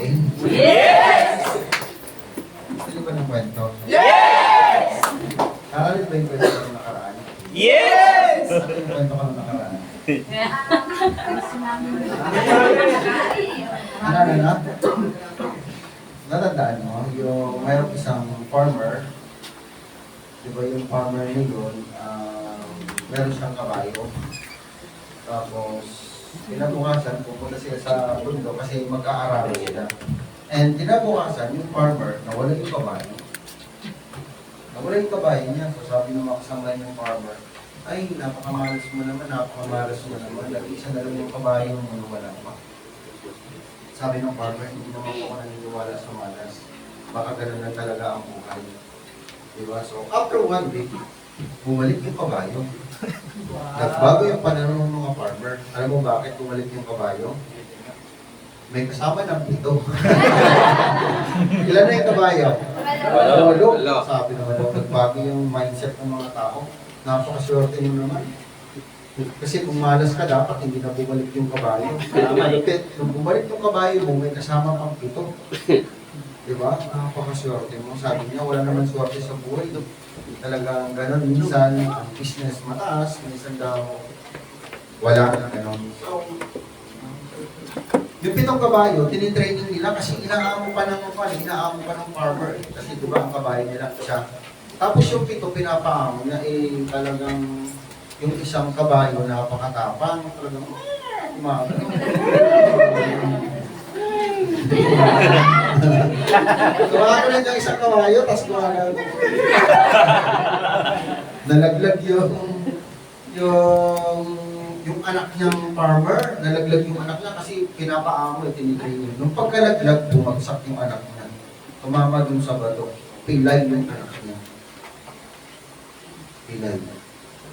akin? Yes! Gusto niyo ba ng kwento? Yes! Nakakalit ba yung kwento ko nung nakaraan? Yes! Ano yung kwento ko nung nakaraan? Ano na? Natandaan mo, yung mayroong isang farmer, di ba yung farmer ngayon, meron siyang kabayo. Tapos, kinabukasan, pupunta sila sa bundok kasi mag-aararo sila. And kinabukasan, yung farmer, nawala yung kabayo. Nawala yung kabayo niya. So sabi ng mga kasama yung farmer, ay, napakamalas mo naman, nag-isa na lang yung kabayo mo, wala pa. Sabi ng farmer, hindi naman ako naniniwala sa malas. Baka ganun lang talaga ang buhay. Diba? So, after one week, bumalik yung kabayo. Nagbago yung pananaw ng mga farmer. Alam mo bakit bumalik yung kabayo? May kasama ng pito. Ilan na yung kabayo? Walo. Sabi naman daw, nagbago yung mindset ng mga tao. Napakaswerte nyo naman. Kasi kung malas ka, dapat hindi na bumalik yung kabayo. Malupit. Nung bumalik yung kabayo mo, may kasama pang pito. Diba? Napakaswerte mo. Sabi niya, wala naman swerte sa buhay. Talagang gano'n. Minsan, ang business mataas. Minsan daw, wala na gano'n. So, yung pitong kabayo, tinitraining nila kasi inaamo pa ng farmer. Kasi diba ang kabayo nila siya. Tapos yung pito, pinapaamo niya, talagang yung isang kabayo, napakatapang. Talagang, gawa ko lang yung isang kabayo, tapos gawa lang. Nalaglag yung anak niyang farmer, nalaglag yung anak niya kasi pinapaamo, tinitraining. Nung pagkalaglag, bumagsak yung anak niya. Tumama dun sa bato. Pilay yung anak niya. Pilay.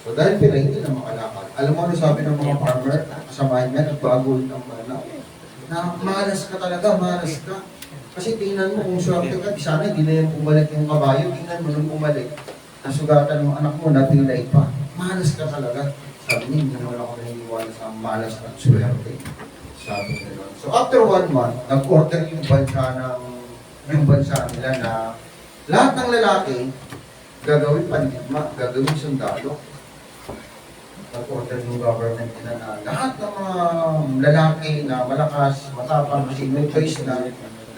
So dahil pilay, hindi na makalakad. Alam mo ano sabi ng mga farmer, kasamahan niya, nagbago ang banaw. Na malas ka talaga, malas ka. Kasi tingnan mo kung swerte ka, sana hindi na yung bumalik yung kabayo, tingnan mo nung bumalik. Nasugatan yung anak mo, napilay pa. Malas ka talaga. Sabi niya, hindi naman ako naniniwala sa malas at swerte. Sabi niya. So after 1 month, nag-order yung bansa nila na lahat ng lalaki gagawin pandigma, gagawin sundalo. Nag-order yung government nila na lahat ng mga lalaki na malakas, matapang, kasi may choice na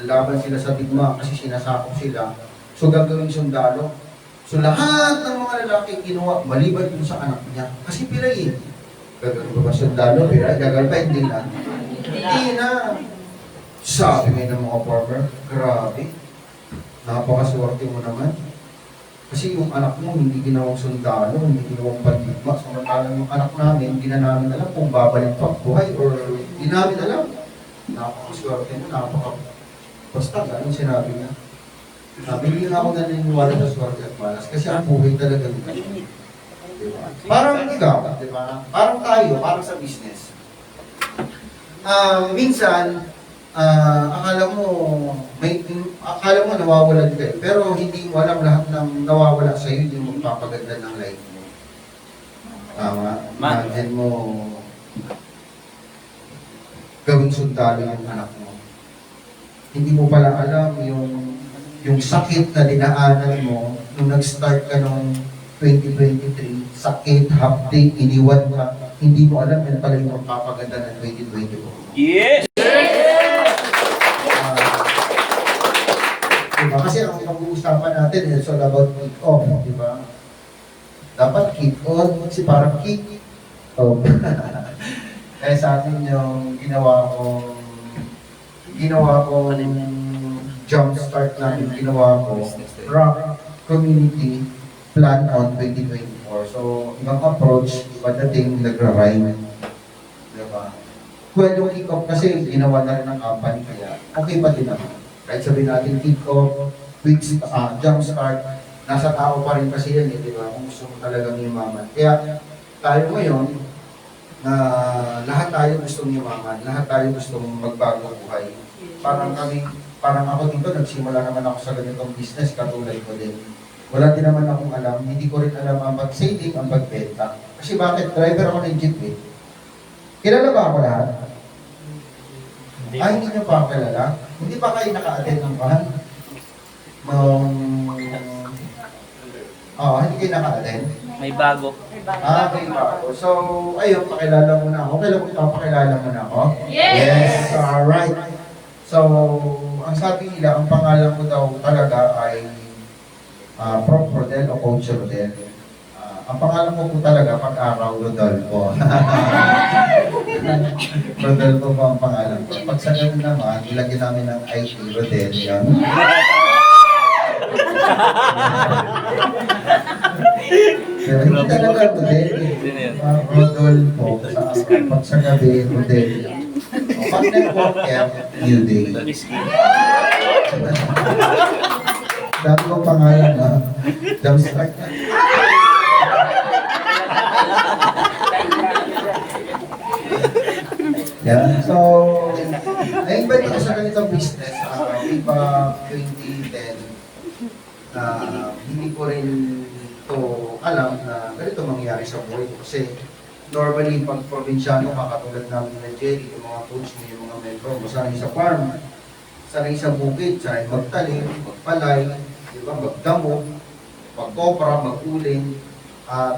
lalaban sila sa digma kasi sinasakop sila. So gagawin sundalo. So lahat ng mga lalaki kinuha, maliban dun sa anak niya. Kasi pilay eh. Gagawin ba sundalo? Pilay? Gagawin pa? Hindi na. Hindi na. Sabi ngayon ng mga farmer, grabe. Napakaswerte mo naman. Kasi yung anak mo hindi ginawang sundalo, hindi ginawang pandigma. Samantalang yung anak namin, hindi na namin alam kung babalik pa buhay or hindi namin alam. Napakaswerte mo, basta ganun sinabi niya. Hindi nga ako naniniwala sa swerte at malas kasi ang buhay talaga nito. Diba? Parang ikaw, diba? Parang tayo, parang sa business. Minsan, akala mo nawawalan ka eh. Pero hindi mo alam lahat ng nawawala sa iyo, hindi mo magpapaganda ng life mo. Tama? Imagine mo gawing sundalo yung anak mo. Hindi mo pala alam yung sakit na dinaanan mo nung nag-start ka noong 2023, sakit, hapdi, iniwan ka, hindi mo alam yan pala yung magpapaganda ng 2024. Yes! Diba? Kasi ang pag-uusapan natin is all about kick-off, diba? Dapat kick-on, kasi parang kick-off. Kaya sa akin yung ginawa ko jump start namin, ginawa ko Rock Community Plan on 2024. So, ibang approach, iba dating nagra-rhyme. Diba? Well, yung kick-off kasi ginawa na rin ng company, kaya okay pa din naman. Kahit sabihin natin kick-off, jump start, nasa tao pa rin kasi yan, di ba? Kung gusto mo talagang yumaman. Kaya tayo ngayon, lahat tayo gustong yumaman, lahat tayo gustong magbago buhay. Parang ako dito, nagsimula naman ako sa ganitong business, katulad ko din. Wala din naman akong alam, hindi ko rin alam ang pag-saving, ang pagbenta. Kasi bakit? Driver ako ng jeep eh. Kilala ba ako lahat? Hindi nyo pa kilala? Hindi pa kayo naka-attend ng kahan? Hindi kayo naka-attend? May bago. May bago. So, ayun, pakilala mo na ako. Okay lang kung ipapakilala mo na ako? Yes! Alright. So, ang sabi nila, ang pangalan ko daw talaga ay Prof. Rodel o Coach Rodel. Ang pangalan ko po talaga pag-araw, Rodolfo. Rodolfo po ang pangalan ko. Pag sa ganun naman, ilagyan namin ng IT, Rodel yan. Pero hindi talaga Rodel. Rodolfo. Pag sa gabi, Rodel yan. Pag nag-worker, new day. Dami kong pangalan na. Dumpstart na. Yeah, so, na-invite ako sa ganitong business, way back 2010, hindi ko rin to alam na ganito mangyayari sa buhay ko. Kasi, normally, pag probinsyano, kakatulad namin na Jerry, yung mga coach mo, yung mga membro, sanay sa farm, sanay sa bukid, sanay magtalim, magpalay, di ba, magdamo, magkopra, maguling.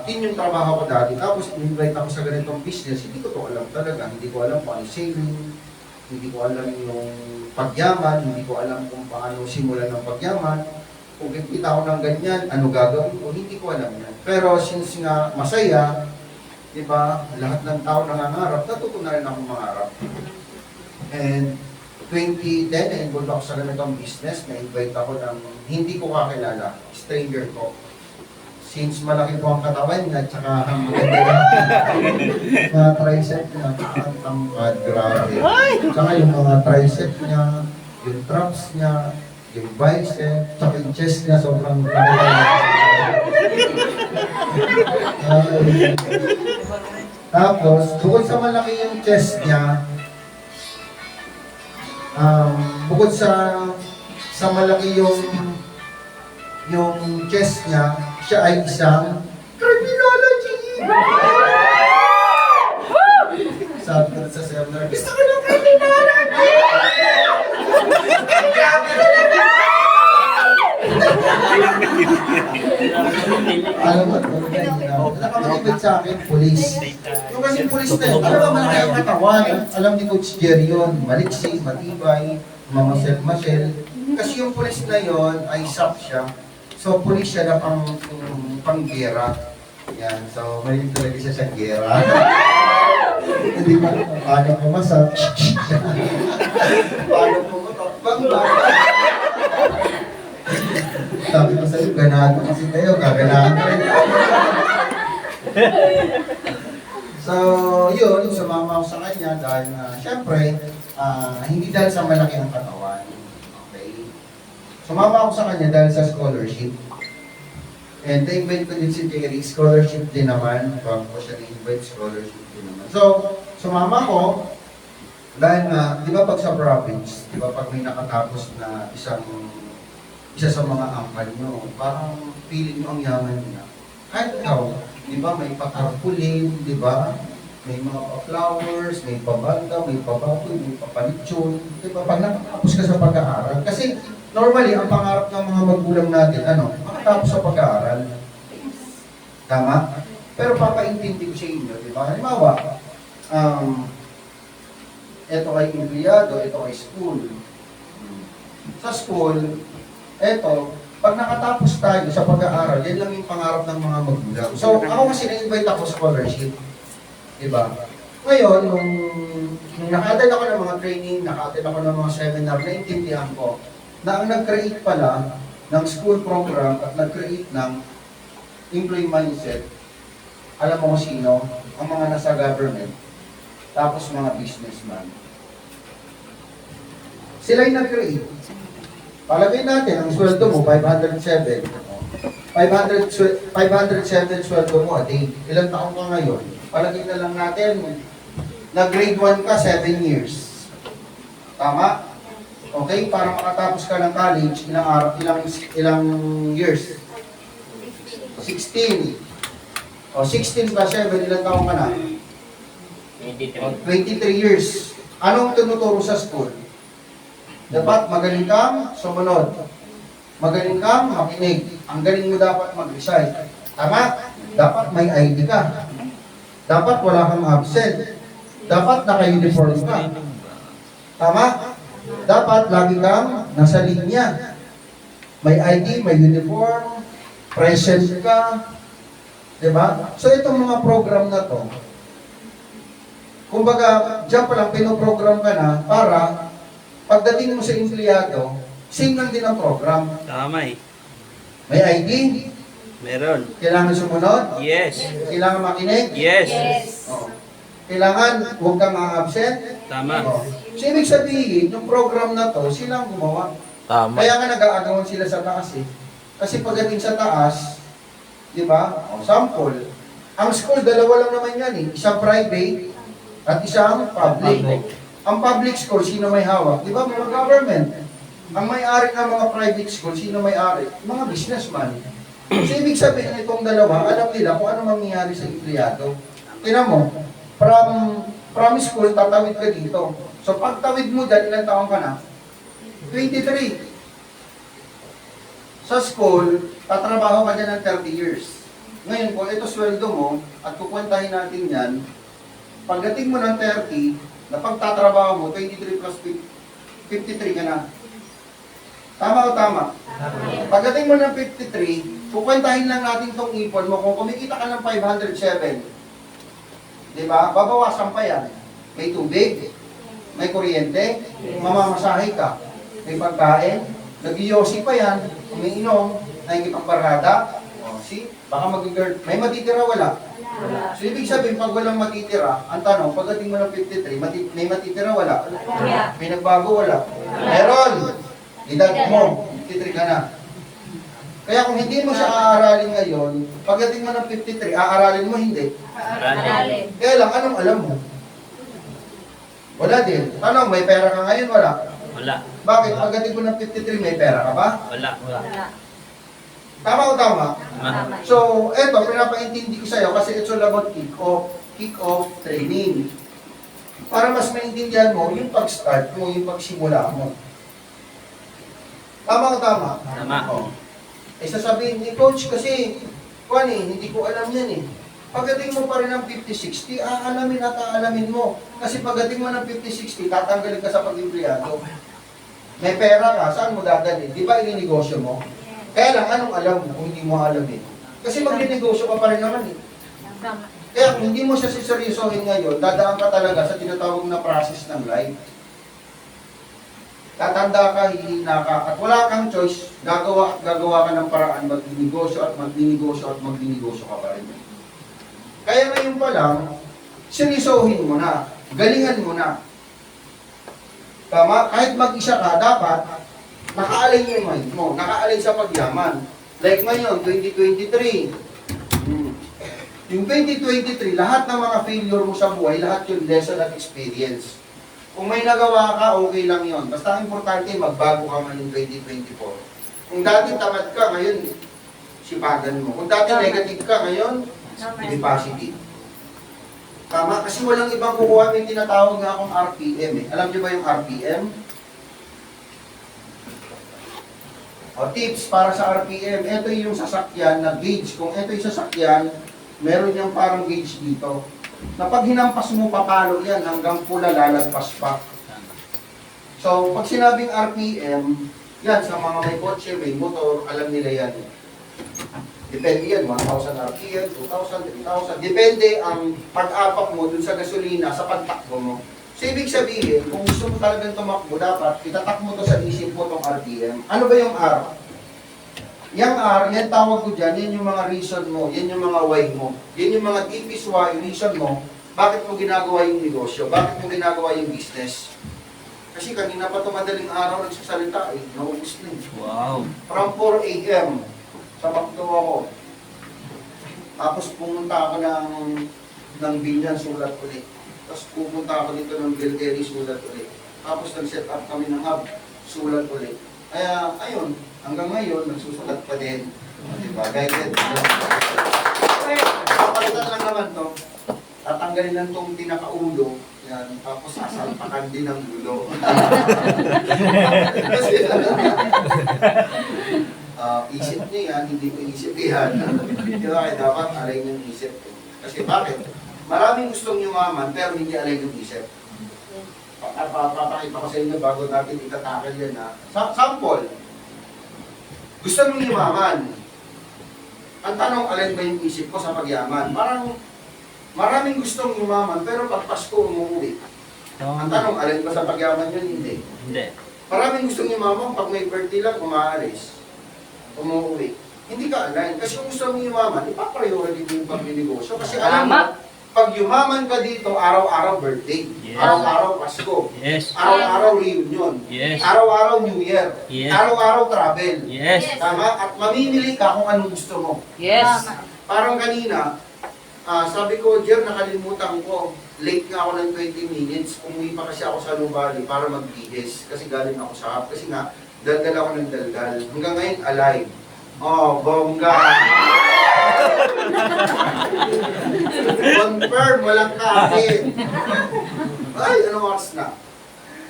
Yun yung trabaho ko dati. Tapos, in-invite ako sa ganitong business, hindi ko to alam talaga. Hindi ko alam kung ano saving, hindi ko alam yung pagyaman, hindi ko alam kung paano simulan ng pagyaman. Kung kikita ako ng ganyan, ano gagawin ko, hindi ko alam yan. Pero since nga masaya, di ba, lahat ng tao nangangarap, natuto na rin ako mangarap. And 2010, na-involve ako sa ganitong business, na-invite ako ng hindi ko kakilala, stranger ko. Since malaki po ang katawan niya, tsaka ang mga tricep niya, ang tangkad, grabe. Tsaka yung mga tricep niya, yung traps niya, yung bicep, tsaka yung chest niya, sobrang laki. Tapos, bukod sa malaki yung chest niya, bukod sa malaki yung chest niya, siya ay isang criminology! Sabi ko sa seminar, gusto ko ng criminology! Ang grabe talaga! Alam mo, nakamatibig sa akin, police. Yung kasing police na yun, alam mo malaki ang katawan. Alam ni Coach Jerry yun, maliksi, matibay, mamasyel-masyel. Kasi yung police na yun ay SAP siya. So, police siya na pang-gera. Yan. So, may talaga siya sa gera. Hindi pa, paano pumasok? Paano pumasok? Bang-bang! Sabi ko sa'yo, ganado kasi kayo, gaganahan ka rin. So, yun, sumama ako sa kanya dahil, syempre, hindi dahil sa malaki ang katawan. Sumama ako sa kanya dahil sa scholarship. And na-invite ko din si Jerry, scholarship din naman. Bago ko siya na-invite, scholarship din naman. So, sumama ko dahil nga, di ba pag sa province, di ba pag may nakatapos na isa sa mga angkan nyo, parang feeling nyo ang yaman niya. Kahit ikaw, di ba may patarpulin, di ba? May mga flowers, may pabanda, may pababoy, may papalitsyon. Di ba? Pag nakatapos ka sa pag-aaral, kasi normally, ang pangarap ng mga magulang natin, makatapos sa pag-aaral. Tama? Pero papaintindi ko sa inyo, di ba? Halimbawa, ito ay empleyado, ito ay school. Sa school, ito, pag nakatapos tayo sa pag-aaral, yan lang yung pangarap ng mga magulang. So, ako kasi na-invite ako sa scholarship. Di ba? Ngayon, nung naka-attend ako ng mga training, naka-attend ako ng mga seminar, naintindihan ko na ang nag-create pala ng school program at nag-create ng employee mindset, alam mo kung sino? Ang mga nasa government, tapos mga businessman. Sila yung nag-create. Palagay natin, ang sweldo mo, 507. 507 sweldo mo a day. Ilang taon ka ngayon? Palagay na lang natin, nag-grade 1 ka, 7 years. Tama? Okay, para makatapos ka ng college, ilang years? 16. O, 16 plus 7, ilang taon ka na? 23. O, 23 years. Anong tinuturo sa school? Dapat magaling kang sumunod. Magaling kang makinig. Ang galing mo dapat mag-recite. Tama? Dapat may ID ka. Dapat wala kang absent. Dapat naka-uniform ka. Tama? Dapat lagi kang nasa linya. May ID, may uniform, present ka. Diba? So itong mga program na to, kumbaga, dyan pa lang pinoprogram ka na para pagdating mo sa empleyado, same lang din ang program. Tama eh. May ID, Meron. kailangan sumunod, Yes. kailangan makinig, Yes. Oo. Kailangan huwag kang absent. Tama. So, ibig sabihin, yung program na to, silang gumawa. Tama. Kaya nga nag-aagawan sila sa taas eh. Kasi pagdating sa taas, di ba? O, sample. Ang school, dalawa lang naman yan eh. Isang private at isang public. Ang public school, sino may hawak? Di ba? Mga government. Ang may-ari ng mga private school, sino may-ari? Mga businessman. So, ibig sabihin itong dalawa, alam nila kung ano mangyayari sa empleyado. Tingnan mo, from school, tatawid ka dito. So, pag tawid mo dyan, ilang taong ka na? 23. Sa school, tatrabaho ka dyan ng 30 years. Ngayon, kung ito sweldo mo, at kukwentahin natin yan, pagdating mo ng 30, na pagtatrabaho mo, 23 plus 53 ka na. Tama o tama? Pagdating mo ng 53, kukwentahin lang natin itong ipon mo. Kung kumikita ka ng 507, di ba? Babawasan pa yan. May tubig, may kuryente, mamamasahe ka, may pagkain, nag-iossi pa yan, umiinom, nakikipagbarkada, o, see? Baka mag-girl, may matitira wala. So, ibig sabihin, pag walang matitira, ang tanong, pagdating mo ng 53, may matitira wala? May nagbago wala? Meron! Edad mo, 53 ka na. Kaya kung hindi mo siya aaralin ngayon, pagdating mo ng 53, aaralin mo hindi. Aralin. Kaya lang, anong alam mo? Wala din. Tanong, may pera ka ngayon? Wala. Wala. Bakit? Pagdating mo ng 53, may pera ka ba? Wala. Tama o tama? Tama. So, eto, pinapaintindi ko sa'yo kasi it's all about kick-off training. Para mas maintindihan mo, yung pag-start mo, yung pagsimula mo. Tama o tama? Tama. O. Eh, sasabihin ni coach kasi, kuwan eh, hindi ko alam yan eh. Pagdating mo pa rin ng 50-60, aalamin at aalamin mo. Kasi pagdating mo ng 50-60, tatanggalin ka sa pag-empleyado. May pera ka, saan mo dadalhin? Di ba ininegosyo mo? Kaya lang, anong alam mo kung hindi mo alamin? Kasi magninegosyo ka pa rin naman eh. Kaya kung hindi mo siya siseryosohin ngayon, dadaan ka talaga sa tinatawag na process ng life. Tatanda ka, hihina ka, at wala kang choice, gagawa ka ng paraan, magninegosyo at magninegosyo ka pa rin. Kaya ngayon pa lang, seryosohin mo na, galingan mo na. Tama? Kahit mag-isa ka, dapat nakaalay yung mind mo, nakaalay sa pagyaman. Like ngayon, 2023. Yung 2023, lahat ng mga failure mo sa buhay, lahat yung lesson at experience. Kung may nagawa ka, okay lang yon. Basta ang importante, magbago ka ngayon 2024. Kung dati tamad ka, ngayon, sipagan mo. Kung dati negative ka, ngayon, be positive. Tama? Kasi walang ibang kukuha. May tinatawag nga akong RPM eh. Alam niyo ba yung RPM? O tips para sa RPM. Ito yung sasakyan na gauge. Kung ito yung sasakyan, meron yung parang gauge dito. Na pag hinampas mo, papalo yan hanggang pula lalagpas pa. So, pag sinabing RPM, yan sa mga may kotse, may motor, alam nila yan. Depende yan, 1,000 RPM, 2,000, 3,000. Depende ang pag-apak mo dun sa gasolina, sa pagtakbo mo. So, ibig sabihin, kung gusto mo talagang tumakbo, dapat itatak mo to sa isip mo tong RPM. Ano ba yung R? Yung R, yan tawag ko dyan, yan yung mga reason mo, yan yung mga why mo. Yan yung mga deepest why, reason mo, bakit mo ginagawa yung negosyo, bakit mo ginagawa yung business. Kasi kanina pa ito madaling araw nagsasalita eh, naubos na eh. Wow. From 4 a.m. sa Macdo ako. Tapos pumunta ako ng Binyan, sulat ulit. Tapos pupunta ako dito ng Bilteri, sulat ulit. Tapos nag-set up kami ng hub, sulat ulit. Kaya, ayun, hanggang ngayon, nagsusulat pa din. Diba? Guided. Kapalitan lang naman to. Tatanggalin lang tong pinakaulo. Yan, tapos sasalpakan din ang gulo. Kasi, isip niya yan, hindi ko isip yan. Kaya dapat alay ng isip. Kasi bakit? Maraming gustong yumaman, pero hindi alay ng isip. Papakita ko sa inyo bago natin itatakal yan ha. Sample. Gusto mong yumaman. Ang tanong, alin ba yung isip ko sa pagyaman? Parang maraming gustong yumaman, pero pag Pasko umuwi. Ang tanong, alin ba sa pagyaman yun? Hindi. Hindi. Maraming gustong yumaman, pag may birthday lang, umaalis. Umuwi. Hindi ka align. Kasi kung gusto mong yumaman, ipapriority mo yung pagninegosyo. Kasi alam mo, pag yumaman ka dito, araw-araw birthday. Yes. Araw-araw Pasko. Yes. Araw-araw reunion. Yes. Araw-araw New Year. Yes. Araw-araw travel. Yes. Tama? At mamimili ka kung anong gusto mo. Yes. Parang kanina, sabi ko, Jer, nakalimutan ko. Late nga ako ng 20 minutes. Umuwi pa kasi ako sa Nubali para magbihis. Kasi galing ako sa hap. Kasi nga, daldal ako ng daldal. Hanggang ngayon, alive. Oh, bongga! Confirm, walang kain. Ay, anong oras na?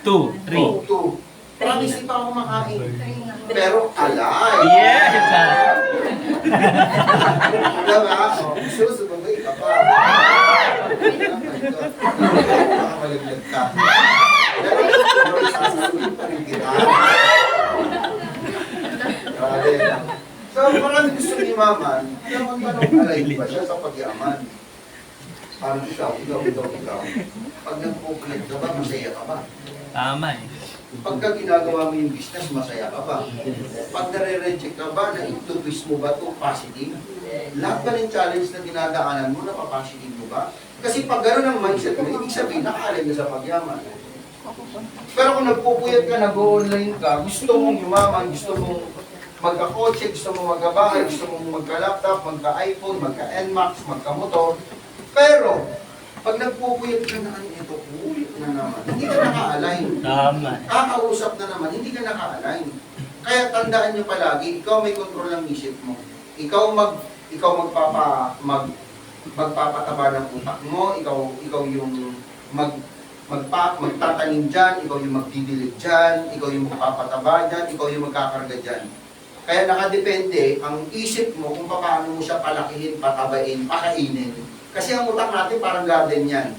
2, 3. 2. Promise, di pa ako makain. Pero alive. Yes! Diba? Susubagay ka pa. Makamalaglag ka. Pero sasaluhin pa rin kita. Grabe. So, marami gusto ni Maman, ang tanong alay ba siya sa pagyaman? Parang ikaw. Pag nagpupulit ka ba, masaya ka ba? Tama eh. Pagka ginagawa mo yung business, masaya ka ba? Pag nare-reject ka ba, na-twist mo ba ito positive? Lahat ba ng challenge na dinadaanan mo, napapositive mo ba? Kasi pag gano'n ang mindset mo, ibig sabihin, nakaalay ka sa pagyaman. Pero kung nagpupuyat ka, nag-online ka, gusto mong yumaman, gusto mong magka-kotse, gusto mong magka-bahay, gusto mong magka-laptop, magka-iPhone, magka-NMAX, magka-motor. Pero, pag nagpupuyat ka na, ito, ulit na naman. Hindi ka naka-align. Tama. Kakausap na naman, hindi ka naka-align. Kaya tandaan nyo palagi, ikaw may control ng isip mo. Ikaw magpapataba ng utak mo, ikaw yung magtatanim dyan, ikaw yung magdidilig dyan, ikaw yung magpapataba dyan, ikaw yung magkakarga dyan. Kaya nakadepende ang isip mo kung paano mo siya palakihin, patabain, pakainin. Kasi ang utak natin parang garden yan.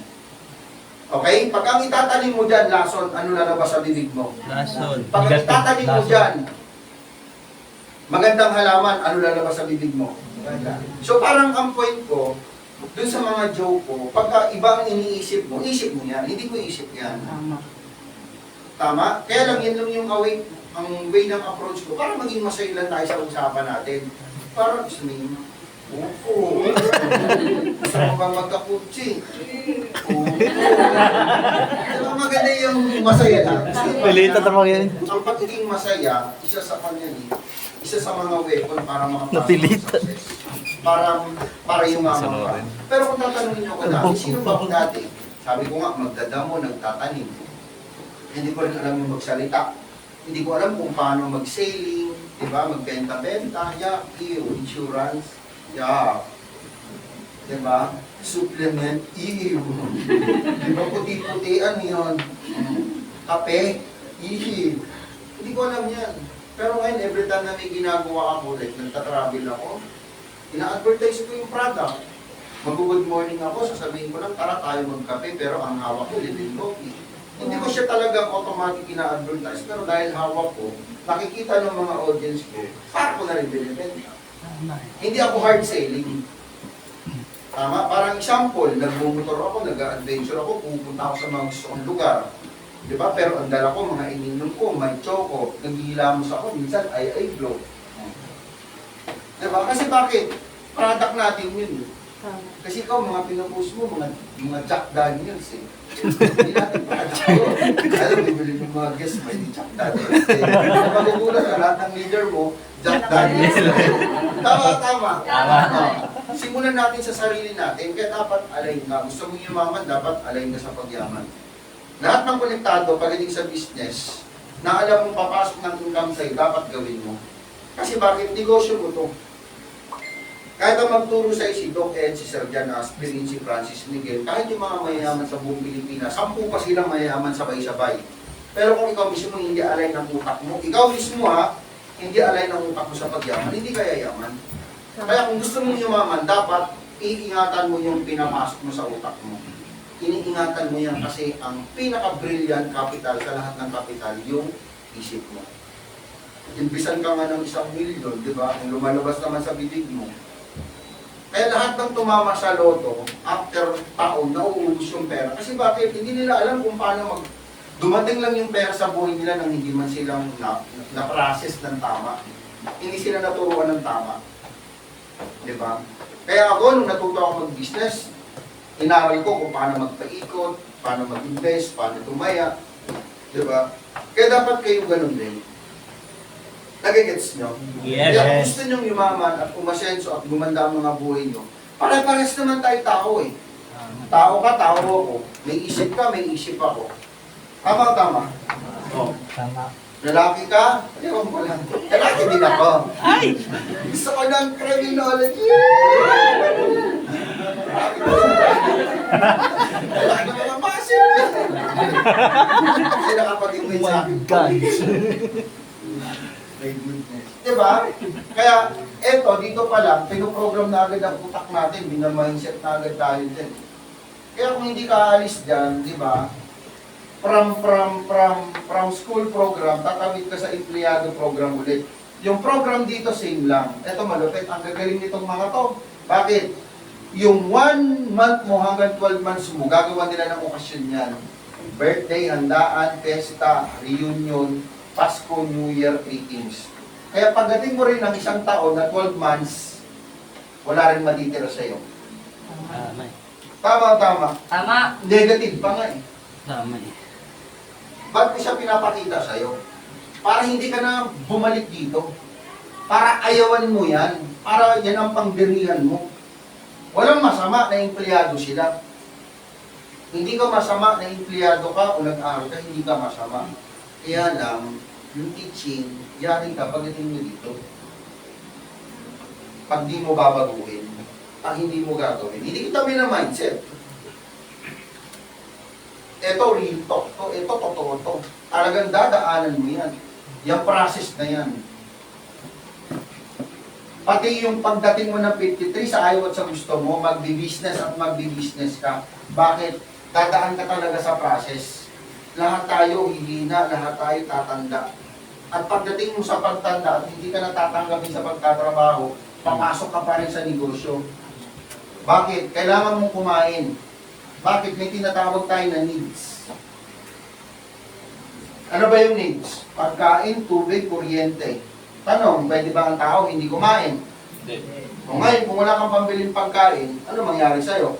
Okay? Pag ang itatanim mo dyan, lason, ano lalabas sa bibig mo? Lason. Pag ang itatanim mo dyan, magandang halaman, ano lalabas sa bibig mo? So parang ang point ko, dun sa mga joke ko, pagka ibang iniisip mo, isip mo yan, hindi ko isip yan. Tama? Kaya lang yan lang yung ang way ng approach ko, para maging masaya lang tayo sa usapan natin. Para gusto mo oo. Gusto mo bang magkakutsi? Oo. Diba maganda yung masaya lang? Pilitan naman yan. Ang pagiging masaya, isa sa kanya isa sa mga weapon para makapasok Napilitan. sa success. Para yumaman ka. Pero kung tatanungin nyo ko dati, sino ba ako dati? Sabi ko nga, magdadamo, nagtatanim. Hindi ko rin alam yung magsalita. Hindi ko alam kung paano mag-sailing, diba? Magbenta-benta, insurance, diba? Supplement, diba? Puti-putian yun. Kape, hindi ko alam yan. Pero ngayon, every time na may ginagawa ako, like nagtatravel ako, ina-advertise ko yung product. Mag-good morning ako, sasabihin ko lang, tara tayo magkape, pero ang hawak ko, living coffee. Hindi ko siya talagang automatic ina-advertise, pero dahil hawak ko, nakikita ng mga audience ko, para ko na rin binibenta. Hindi ako hard selling. Tama? Parang example, nagbumotor ako, nag-adventure ako, pupunta ako sa mga gusto kong lugar. Diba? Pero ang dala ko, mga ininom ko, may choco, naghihilamos ako, minsan ay blow. Diba? Kasi bakit? Product natin yun. Kasi ikaw, mga pinupost mo, mga Jack Daniels eh. Hindi natin product ko. Alam, bibili ng mga guests, may Jack Daniels eh. Magugulat ka, lahat ng leader mo, Jack Daniels. Tama. Simulan natin sa sarili natin, kaya dapat align ka. Gusto mong yumaman, dapat align ka sa pagyaman. Lahat ng konektado pagdating sa business, na alam mong papasok ng income sa'yo, dapat gawin mo. Kasi bakit negosyo mo to? Kahit ang magturo sa si Doc Ed, si Sir Jan Aspirin, si Francis Miguel, kahit yung mga mayayaman sa buong Pilipinas, 10 pa silang mayayaman sabay-sabay. Pero kung ikaw mismo hindi align ng utak mo, ikaw mismo hindi align ng utak mo sa pagyaman, hindi ka yayaman. Kaya kung gusto mong yumaman, dapat iingatan mo yung pinapasok mo sa utak mo. Iniingatan mo yan kasi ang pinaka-brilliant capital sa lahat ng capital, yung isip mo. Impisan ka nga ng 1 milyon, di ba? Ang lumalabas naman sa bibig mo. Kaya lahat ng tumama sa loto, after taon, nauubos yung pera. Kasi bakit? Hindi nila alam kung paano dumating lang yung pera sa buhay nila nang hindi man silang na-process ng tama. Hindi sila naturuan ng tama. Di ba? Kaya ako, nung natuto ako mag-business, inaral ko kung paano magpaikot, paano mag-invest, paano tumaya. Di ba? Kaya dapat kayo ganun din. Nagigets nyo? Yes. Kaya kung gusto nyong yumaman at umasenso at gumanda ang mga buhay nyo, pare-pares naman tayo tao eh. Tao ka, tao ako. May isip ka, may isip ako. Tama, tama. Oh. Tama. Lalaki ka? Ewan ko lang. Lalaki din ako. Ay! Gusto ko ng criminology. Lalaki na mga massive. Kasi nakapag-invite sa akin. My goodness. Diba? Kaya, eto, dito pa lang, pinoprogram na agad ang utak natin, binamindset na agad tayo dyan. Kaya kung hindi ka alis dyan, di ba, from school program, tatawid ka sa empleyado program ulit. Yung program dito, same lang. Eto, malupit, ang gagaling nitong mga to. Bakit? Yung 1 month mo hanggang 12 months mo, gagawa nila ng okasyon yan. Birthday, handaan, festa, reunion, Pasko, New Year, greetings. Kaya pagdating mo rin ng 1 taon na 12 months, wala rin matitira sa'yo. Tama eh. Tama. Tama. Negative pa nga eh. Tama eh. Ba't ko siya pinapakita sa'yo? Para hindi ka na bumalik dito. Para ayawan mo yan. Para yan ang pangdirihan mo. Walang masama na empleyado sila. Hindi ka masama na empleyado ka o nag-aaral ka, hindi ka masama. Kaya lang, yung teaching, yarin ka pagdating mo dito. Pag di mo babaguhin, pag hindi mo gagawin, hindi kita mindset. Ito, real talk to. Ito, totoo to. Talagang dadaanan mo yan. Yung process na yan. Pati yung pagdating mo ng 53 sa ayaw at sa gusto mo, magbi-business at magbi-business ka. Bakit? Dadaan ka talaga sa process. Lahat tayo hihina, lahat tayo tatanda. At pagdating mo sa pagtanda at hindi ka natatanggapin sa pagtatrabaho, papasok ka pa rin sa negosyo. Bakit? Kailangan mong kumain. Bakit? May tinatawag tayo na needs. Ano ba yung needs? Pagkain, tubig, kuryente. Tanong, pwede ba ang tao hindi kumain? Hindi. O ngayon, kung wala kang pambiling pagkain, ano mangyari sa'yo?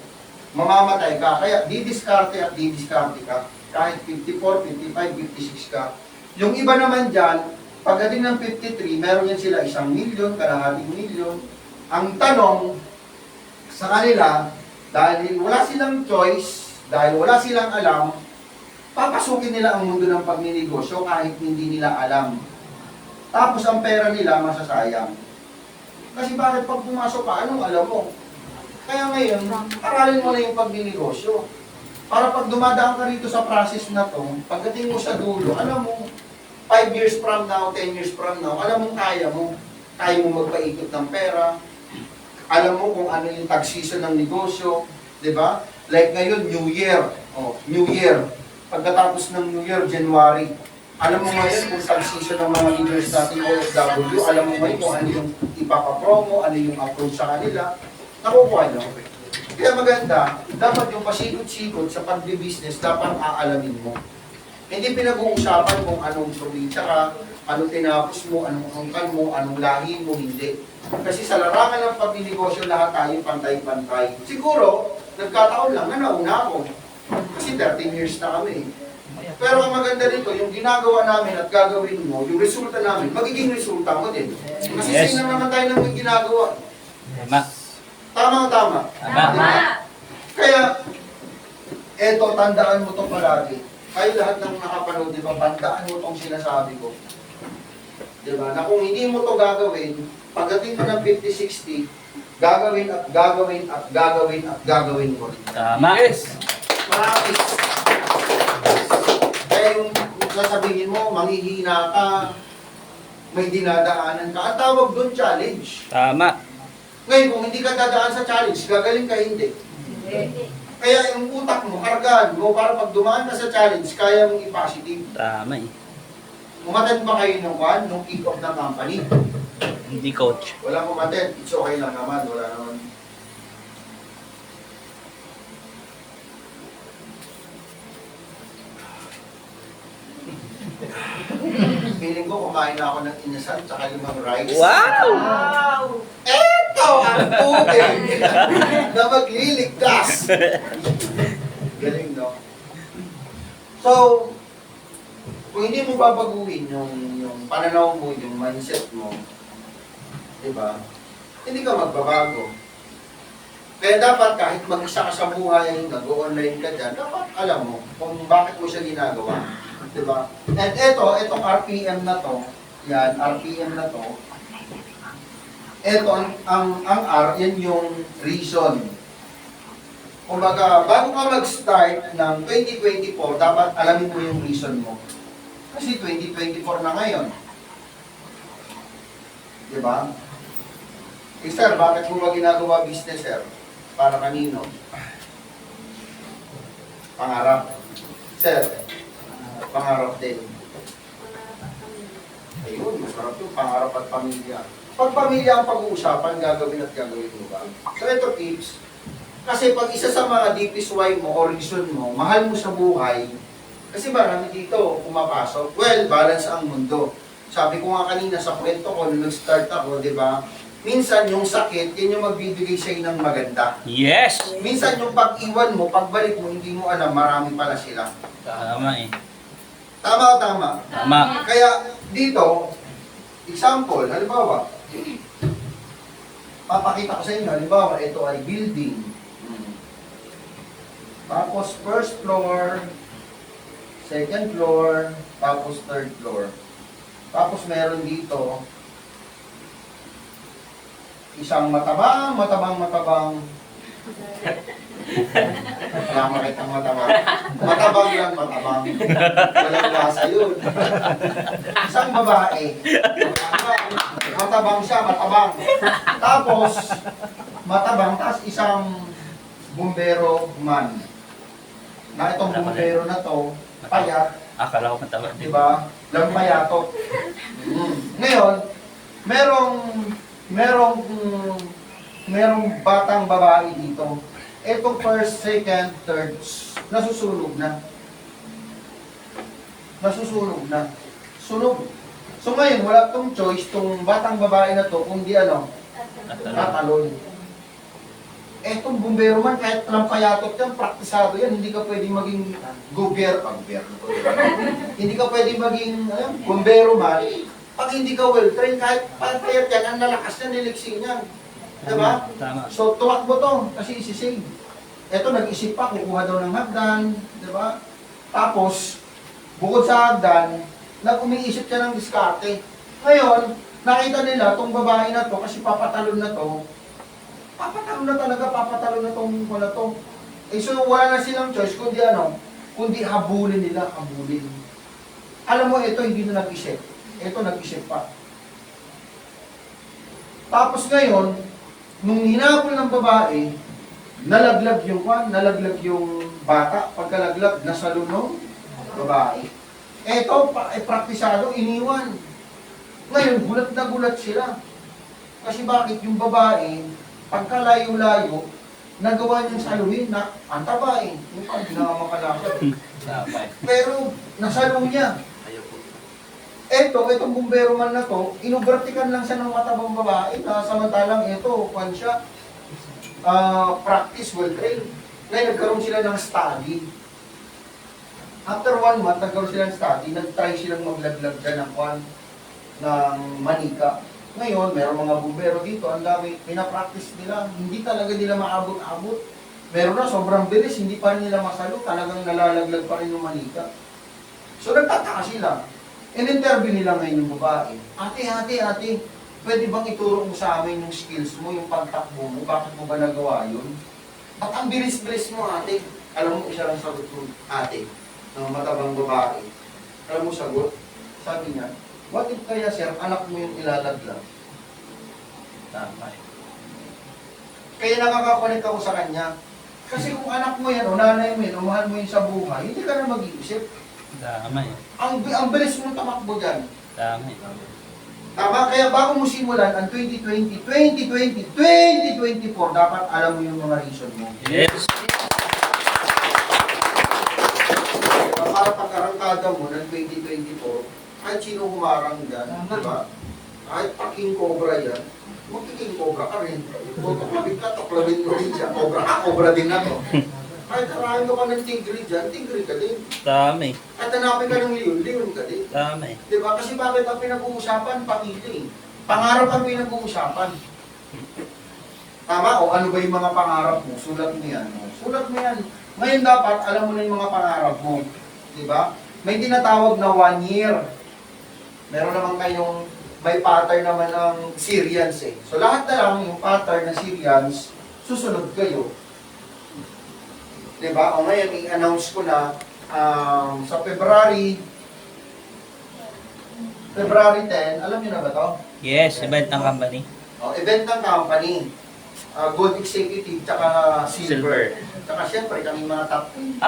Mamamatay ka. Kaya didiskarte at didiskarte ka. Kahit 54, 55, 56 ka. Yung iba naman dyan, pagdating ng 53, meron yan sila 1 milyon, kalahating milyon. Ang tanong sa kanila, dahil wala silang choice, dahil wala silang alam, papasukin nila ang mundo ng pagninegosyo kahit hindi nila alam. Tapos ang pera nila masasayang. Kasi bakit pag pumasok ka, anong alam mo? Kaya ngayon, aralin mo na yung pagninegosyo. Para pag dumadaan ka rito sa process na to, pagdating mo sa dulo, alam mo, 5 years from now, 10 years from now, alam mo kaya mo. Kaya mo magpaikot ng pera. Alam mo kung ano yung tag-season ng negosyo. Diba? Like ngayon, New Year. Oh, New Year. Pagkatapos ng New Year, January. Alam mo ngayon kung tag-season ng mga leaders natin OFW. Alam mo ngayon kung ano yung ipapapromo, ano yung approach sa kanila. Nakukuha nyo. Kaya maganda, dapat yung pasikot-sikot sa pagbi-business, dapat aalamin mo. Hindi pinag-uusapan kung anong probinsya ka, anong tinapos mo, anong angkan mo, anong lahi mo, hindi. Kasi sa larangan ng pagninegosyo, lahat tayo pantay-pantay. Siguro, nagkataon lang na nauna ako. Kasi 13 years na kami. Pero ang maganda dito, yung ginagawa namin at gagawin mo, yung resulta namin, magiging resulta mo din. Kasi Yes. sino naman tayo ng ginagawa. Tama. Tama o tama? Tama. Kaya, eto, tandaan mo to palagi. Kayo lahat ng nakapanood, di ba, tandaan mo tong sinasabi ko. Di ba? Na kung hindi mo to gagawin, pagdating mo ng 50-60, Gagawin at gagawin at gagawin at gagawin mo rin. Tama. Promise. Kaya yung sasabihin mo, manghihina ka, may dinadaanan ka, ang tawag doon challenge. Tama. Ngayon, kung hindi ka dadaan sa challenge, gagaling ka hindi. Kaya yung utak mo, kargaan mo, para pag dumaan ka sa challenge, kaya mong i-positive. Tama eh. Umattend ba kayo nung kick-off ng company? Hindi coach. Walang umattend, it's okay lang naman, wala naman. Feeling ko kumain na ako ng inasal tsaka limang rice. Wow! Eto ang tubig na magliligtas. Galing, no? So, kung hindi mo babaguhin yung pananaw mo, yung mindset mo, di ba? Hindi ka magbabago. Kaya dapat kahit mag-isa ka sa buhay, nag-online ka dyan, dapat alam mo kung bakit mo siya ginagawa. Di ba? And etong RPM na to, yan, RPM na to, eto, ang R, yan yung reason. Kumbaga, bago ka mag-start ng 2024, dapat alamin mo yung reason mo. Kasi 2024 na ngayon. Di ba? Eh, sir, bakit mo ba ginagawa business, sir? Para kanino? Pangarap. Sir, pangarap din. Ayun, masarap yung pangarap at pamilya. Pag pamilya ang pag-uusapan, gagawin at gagawin mo ba? So ito tips. Kasi pag isa sa mga deepest why mo o reason mo, mahal mo sa buhay, kasi marami dito pumapasok. Well, balance ang mundo. Sabi ko nga kanina sa kwento ko, nung nag-start ako, di ba? Minsan yung sakit, yan yung magbibigay sa'yo ng maganda. Yes! Minsan yung pag-iwan mo, pagbalik mo, hindi mo alam, marami pala sila. Tama eh. Tama o tama? Tama. Kaya dito, example, halimbawa, papakita ko sa inyo, halimbawa, ito ay building. Tapos first floor, second floor, tapos third floor. Tapos meron dito, isang matabang. Wala makitang matabang. Matabang lang, matabang. Walang lasa yun. Isang babae. Matabang siya, matabang. Tapos, matabang, tapos isang bumbero man. Na itong bumbero na to, payat, Akala ko mataba. di ba? Lampayatot. Ngayon, merong batang babae dito. Etong first, second, third, nasusunog na. Nasusunog na. Sunog. So ngayon, wala tong choice, tong batang babae na to, kundi ano, tatalon. Etong bumbero man, kahit lampayatot yan, praktisado yan, hindi ka pwedeng maging gobyerno. Hindi ka pwedeng maging bumbero man, pag hindi ka well-trained, kahit payat yan, ang lalakas na niliksing yan. Diba? Tama. So, tumakbo to, kasi isi-save. Eto, nag-isip pa, kukuha daw ng hagdan, diba? Tapos, bukod sa hagdan, nag-umiisip siya ng diskarte. Ngayon, nakita nila, tong babae na to, kasi papatalon na to, papatalon na talaga, papatalon na tong wala to. Eh, so, wala na silang choice, kundi habulin nila, habulin. Alam mo, ito hindi na nag-isip. Ito, nag-isip pa. Tapos ngayon, nung hinabol ng babae, nalaglag yung bata. Pagkalaglag, nasa lunong babae. Eto, praktisado, iniwan. Ngayon, gulat na gulat sila. Kasi bakit yung babae, pagkalayo-layo, nagawa niyang saluhin na ang taba eh. Yung pag namakalakad. Pero, nasalo niya. Itong bumbero man na to, inubertikan lang siya ng matabang babae na samantalang ito, kwan siya, practice, well-trained. Ngayon, nagkaroon sila ng study. After 1 month, nagkaroon sila ng study, nag-try silang maglaglag dyan ng kwan, ng manika. Ngayon, meron mga bumbero dito, ang dami, pinapractice nila, hindi talaga nila maabot-abot. Meron na, sobrang bilis, hindi pa rin nila masalo, talagang nalalaglag pa rin yung manika. So, nagtataka sila. In-interview nila ngayon yung babae. Ate, pwede bang ituro mo sa amin yung skills mo, yung pagtakbo mo, bakit mo ba nagawa yun? At ang bilis-bilis mo, ate. Alam mo, isa lang sagot ko, ate, ng matabang babae. Alam mo sagot? Sabi niya, what if kaya, sir, anak mo yung ilalaglag? Tama eh. Kaya nakakakulit ako sa kanya. Kasi kung anak mo yan, o nanay mo yan, o mahal mo yun sa buhay, hindi ka na mag-iisip. Tama eh. Ang bilis mong tamakbo dyan. Tama eh. Tama, kaya bago mo simulan ang 2020, 2020, 2024, dapat alam mo yung mga reason mo. Yes. Para pagkarangkada mo ng 2024, kahit sino humarang dyan, di ba? Kahit paking cobra yan, magiging cobra ka rin. Kung tuklabit ka, tuklabit mo rin siya. Cobra din na to. Kahit karahin ka ng tigre dyan, tigre ka din. Tama eh. At hanapin ka ng leon, leon ka din. Tama eh. Di ba? Kasi bakit ang pinag-uusapan? Pamili. Pangarap ang pinag-uusapan. Tama? O ano ba yung mga pangarap mo? Sulat mo yan. Sulat mo yan. Ngayon dapat, alam mo na yung mga pangarap mo. Di ba? May tinatawag na 1 year. Meron naman kayong, may pattern naman ng Syrians eh. So lahat na lang yung pattern ng Syrians, susunod kayo. Di ba? O ngayon, i-announce ko na sa February 10, alam niyo na ba to? Yes, event ng company. O, event ng company. Gold Executive, tsaka Silver. Tsaka syempre, kami mga top 10.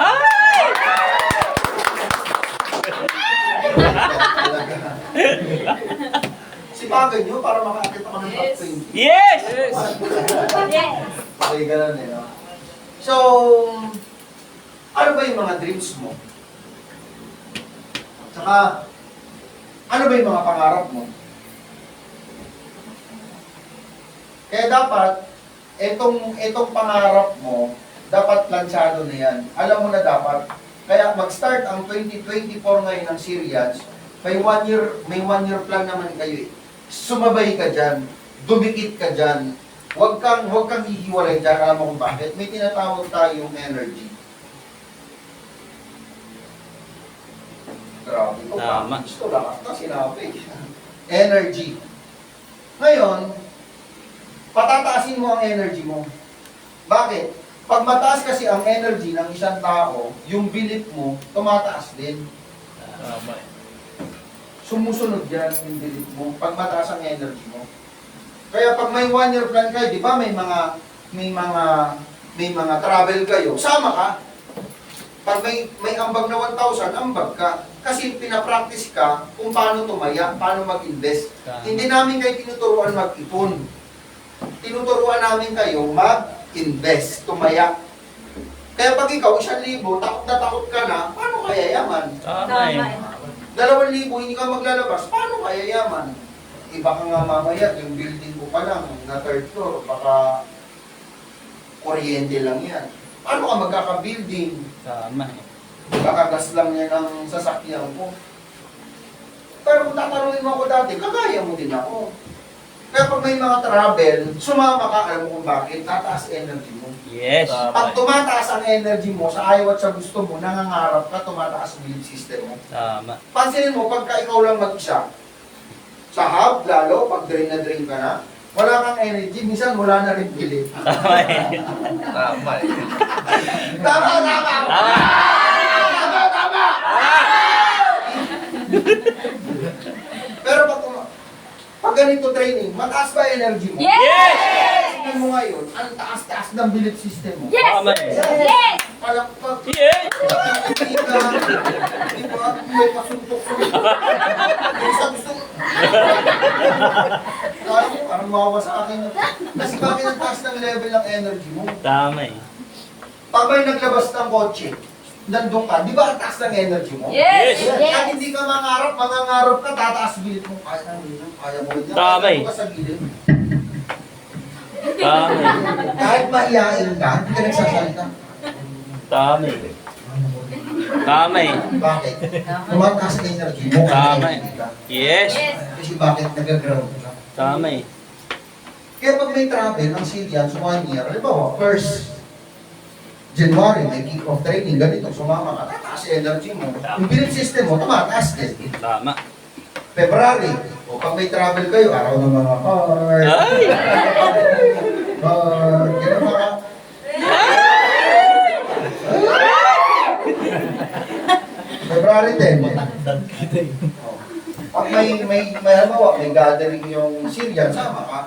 Sipagan nyo para makaakit ako ng top 20. Yes! Yes. Okay, ganun eh, no? So, ano ba yung mga dreams mo? Tsaka, ano ba yung mga pangarap mo? Kaya dapat, etong pangarap mo, dapat plansyado na yan. Alam mo na dapat. Kaya mag-start ang 2024 ngayon ng Syrians, may 1 year plan naman kayo eh. Sumabay ka dyan, dumikit ka dyan, huwag kang hihiwalay dyan, alam mo kung bakit. May tinatawag tayong energy. Grabe. Tama. Gusto lang ata sinabi. Energy. Ngayon, patataasin mo ang energy mo. Bakit? Pag mataas kasi ang energy ng isang tao, yung belief mo, tumataas din. Tama eh. Sumusunod yan yung belief mo, pag mataas ang energy mo. Kaya pag may 1 year plan kayo, di ba may mga travel kayo, sama ka. Pag may ambag na 1,000, ambag ka. Kasi pinapractice ka kung paano tumaya, paano mag-invest. Hindi namin kayo tinuturuan mag-ipon. Tinuturuan namin kayo mag-invest, tumaya. Kaya pag ikaw, 1,000, takot na takot ka na, paano kaya yaman? Tama eh. 2,000, hindi ka maglalabas, paano kaya yaman? Iba ka nga mamaya, yung building ko pa lang, na 3rd floor, baka kuryente lang yan. Paano ka magkaka-building? Tama eh. Kakagas lang yan ang sasakyan ko. Pero kung tatanungin mo ako dati, kagaya mo din ako. Kaya pag may mga travel, sumama ka, alam mo kung bakit, tataas energy mo. Yes. Pag tumataas ang energy mo, sa ayaw at sa gusto mo, nangangarap ka, tumataas ang belief system mo. Tama. Pansinin mo, pagka ikaw lang mag-isa, sa hub, lalo, pag drain na drain ka na, wala kang energy, minsan wala na rin belief. Tama eh. Tama eh. Tama! Pero pag ganito training, mataas ba energy mo? Yes! Tingnan mo ngayon, ang taas-taas ng belief system mo. Yes! Tama eh. Yes! Palakpak, Yes! hindi ka, di ba, may pasuntok-suntok. Yung sa gusto mo, parang mawawa sa akin. Kasi bakit ang taas ng level ng energy mo? Tama eh. Pag may naglabas ng kotse, nandun ka, di ba ang taas ng energy mo? Yes! Yes. At hindi ka mangarap ka, tataas gilid mo. Kaya mo yan. Tama eh. Kaya mo ka sa gilid. Tama eh. Kahit mahihain ka, hindi ka nagsasalita. Tama eh. Tama eh. Bakit? Tumataas ang energy mo. Tama eh. Yes. Yes. Kasi bakit nag-ground ka? Tama eh. Kaya pag may travel, ang Syrians, 1 year, halimbawa, first January, may kick-off training, ganito, sumama ka, tataas energy mo. Yung belief system mo, tumataas din. Tama. February, O pag may travel kayo, araw ng mga heart. Ay! Ganun mga... February 10. Pag may halimbawa, may gathering yung Syrian, sama ka.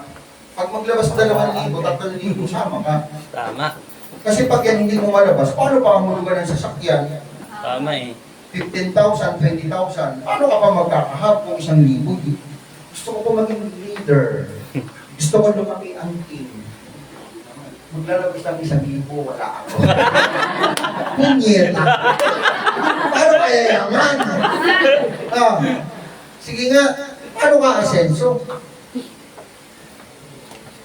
Pag maglabas 2,000, 3,000, sama ka. Tama. Kasi pag yan hindi mo malabas, paano pa ang hulugan ng sasakyan? Tama eh. 15,000, 20,000. Paano ka pa magkakahap kung 1,000? Gusto ko pa maging leader. Gusto ko lumaki ang team. Maglalabas ng 1,000, wala ako. Punyeta. Paano kaya yaman? Ah, sige nga, paano ka asenso?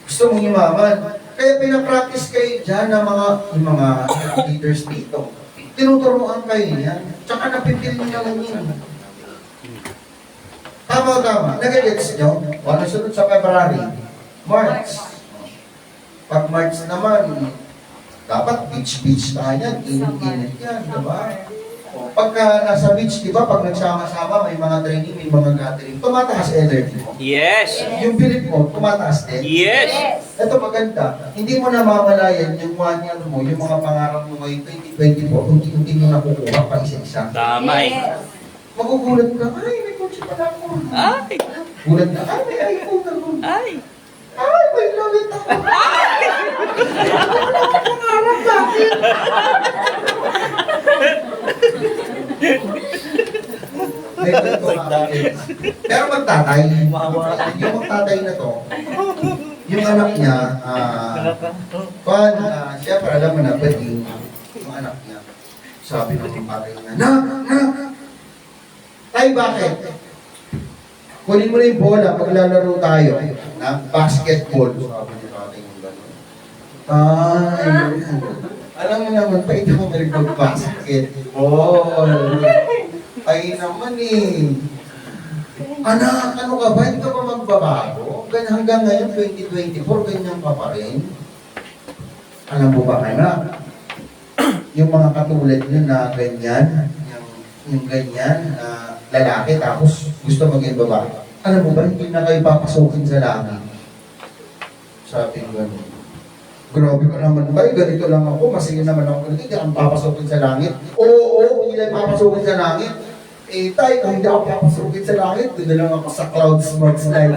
Gusto mong yumaman. Kaya pinapractice kayo dyan ng yung mga leaders dito. Tinuturuan kayo yan. Tsaka napipil nyo naman yun. Tama. Nagagets nyo? Ano sunod sa February? March. Pag March naman, dapat beach tayo yan. Init-init yan, diba? O, pagka nasa beach, diba, pag nagsama-sama, may mga training, may mga gathering, tumataas energy mo. Yes! Yung bilip mo, tumataas din. Yes! Ito maganda, hindi mo namamalayan yung 1 year mo, yung mga pangarap mo ngayong 2024, unti-unti mo nakukuha pa isa-isa. Tama eh. Magugulat ka, ay, may kotse pala ako. Ay! Gulat ka, ay, may iPhone ako. Ay! Ay, may lawit ako. Ay! Wala ka pangarap bakit? May ganito ka. Pero magtatay. Yung magtatay na to, yung anak niya, siyempre alam mo na, pwedeng yung anak niya, sabi ng tatay niya, Tay, bakit? Kunin mo na yung bola, maglalaro tayo na basketball. Sabi ni tatay yung gano'n. Tay, alam mo naman, pa ito mo mag-basketball. Ay naman eh. Anak, ano ka ba? Hindi ka ba magbabago? Hanggang ngayon, 2024, ganyan ka pa rin. Alam mo ba, anak? Yung mga katulad nyo na ganyan, yung ganyan na lalaki tapos gusto maging babae. Alam mo ba, hindi na kayo papasukin sa langit. Sabi ko gano'n. Grabe ka naman ba? Ganito lang ako, masingin naman ako. Hindi akong papasukin sa langit. Oo, hindi lang papasukin sa langit. Eh, tay, kung hindi ako papasukin sa langit, doon na lang ako sa clouds mag-slide.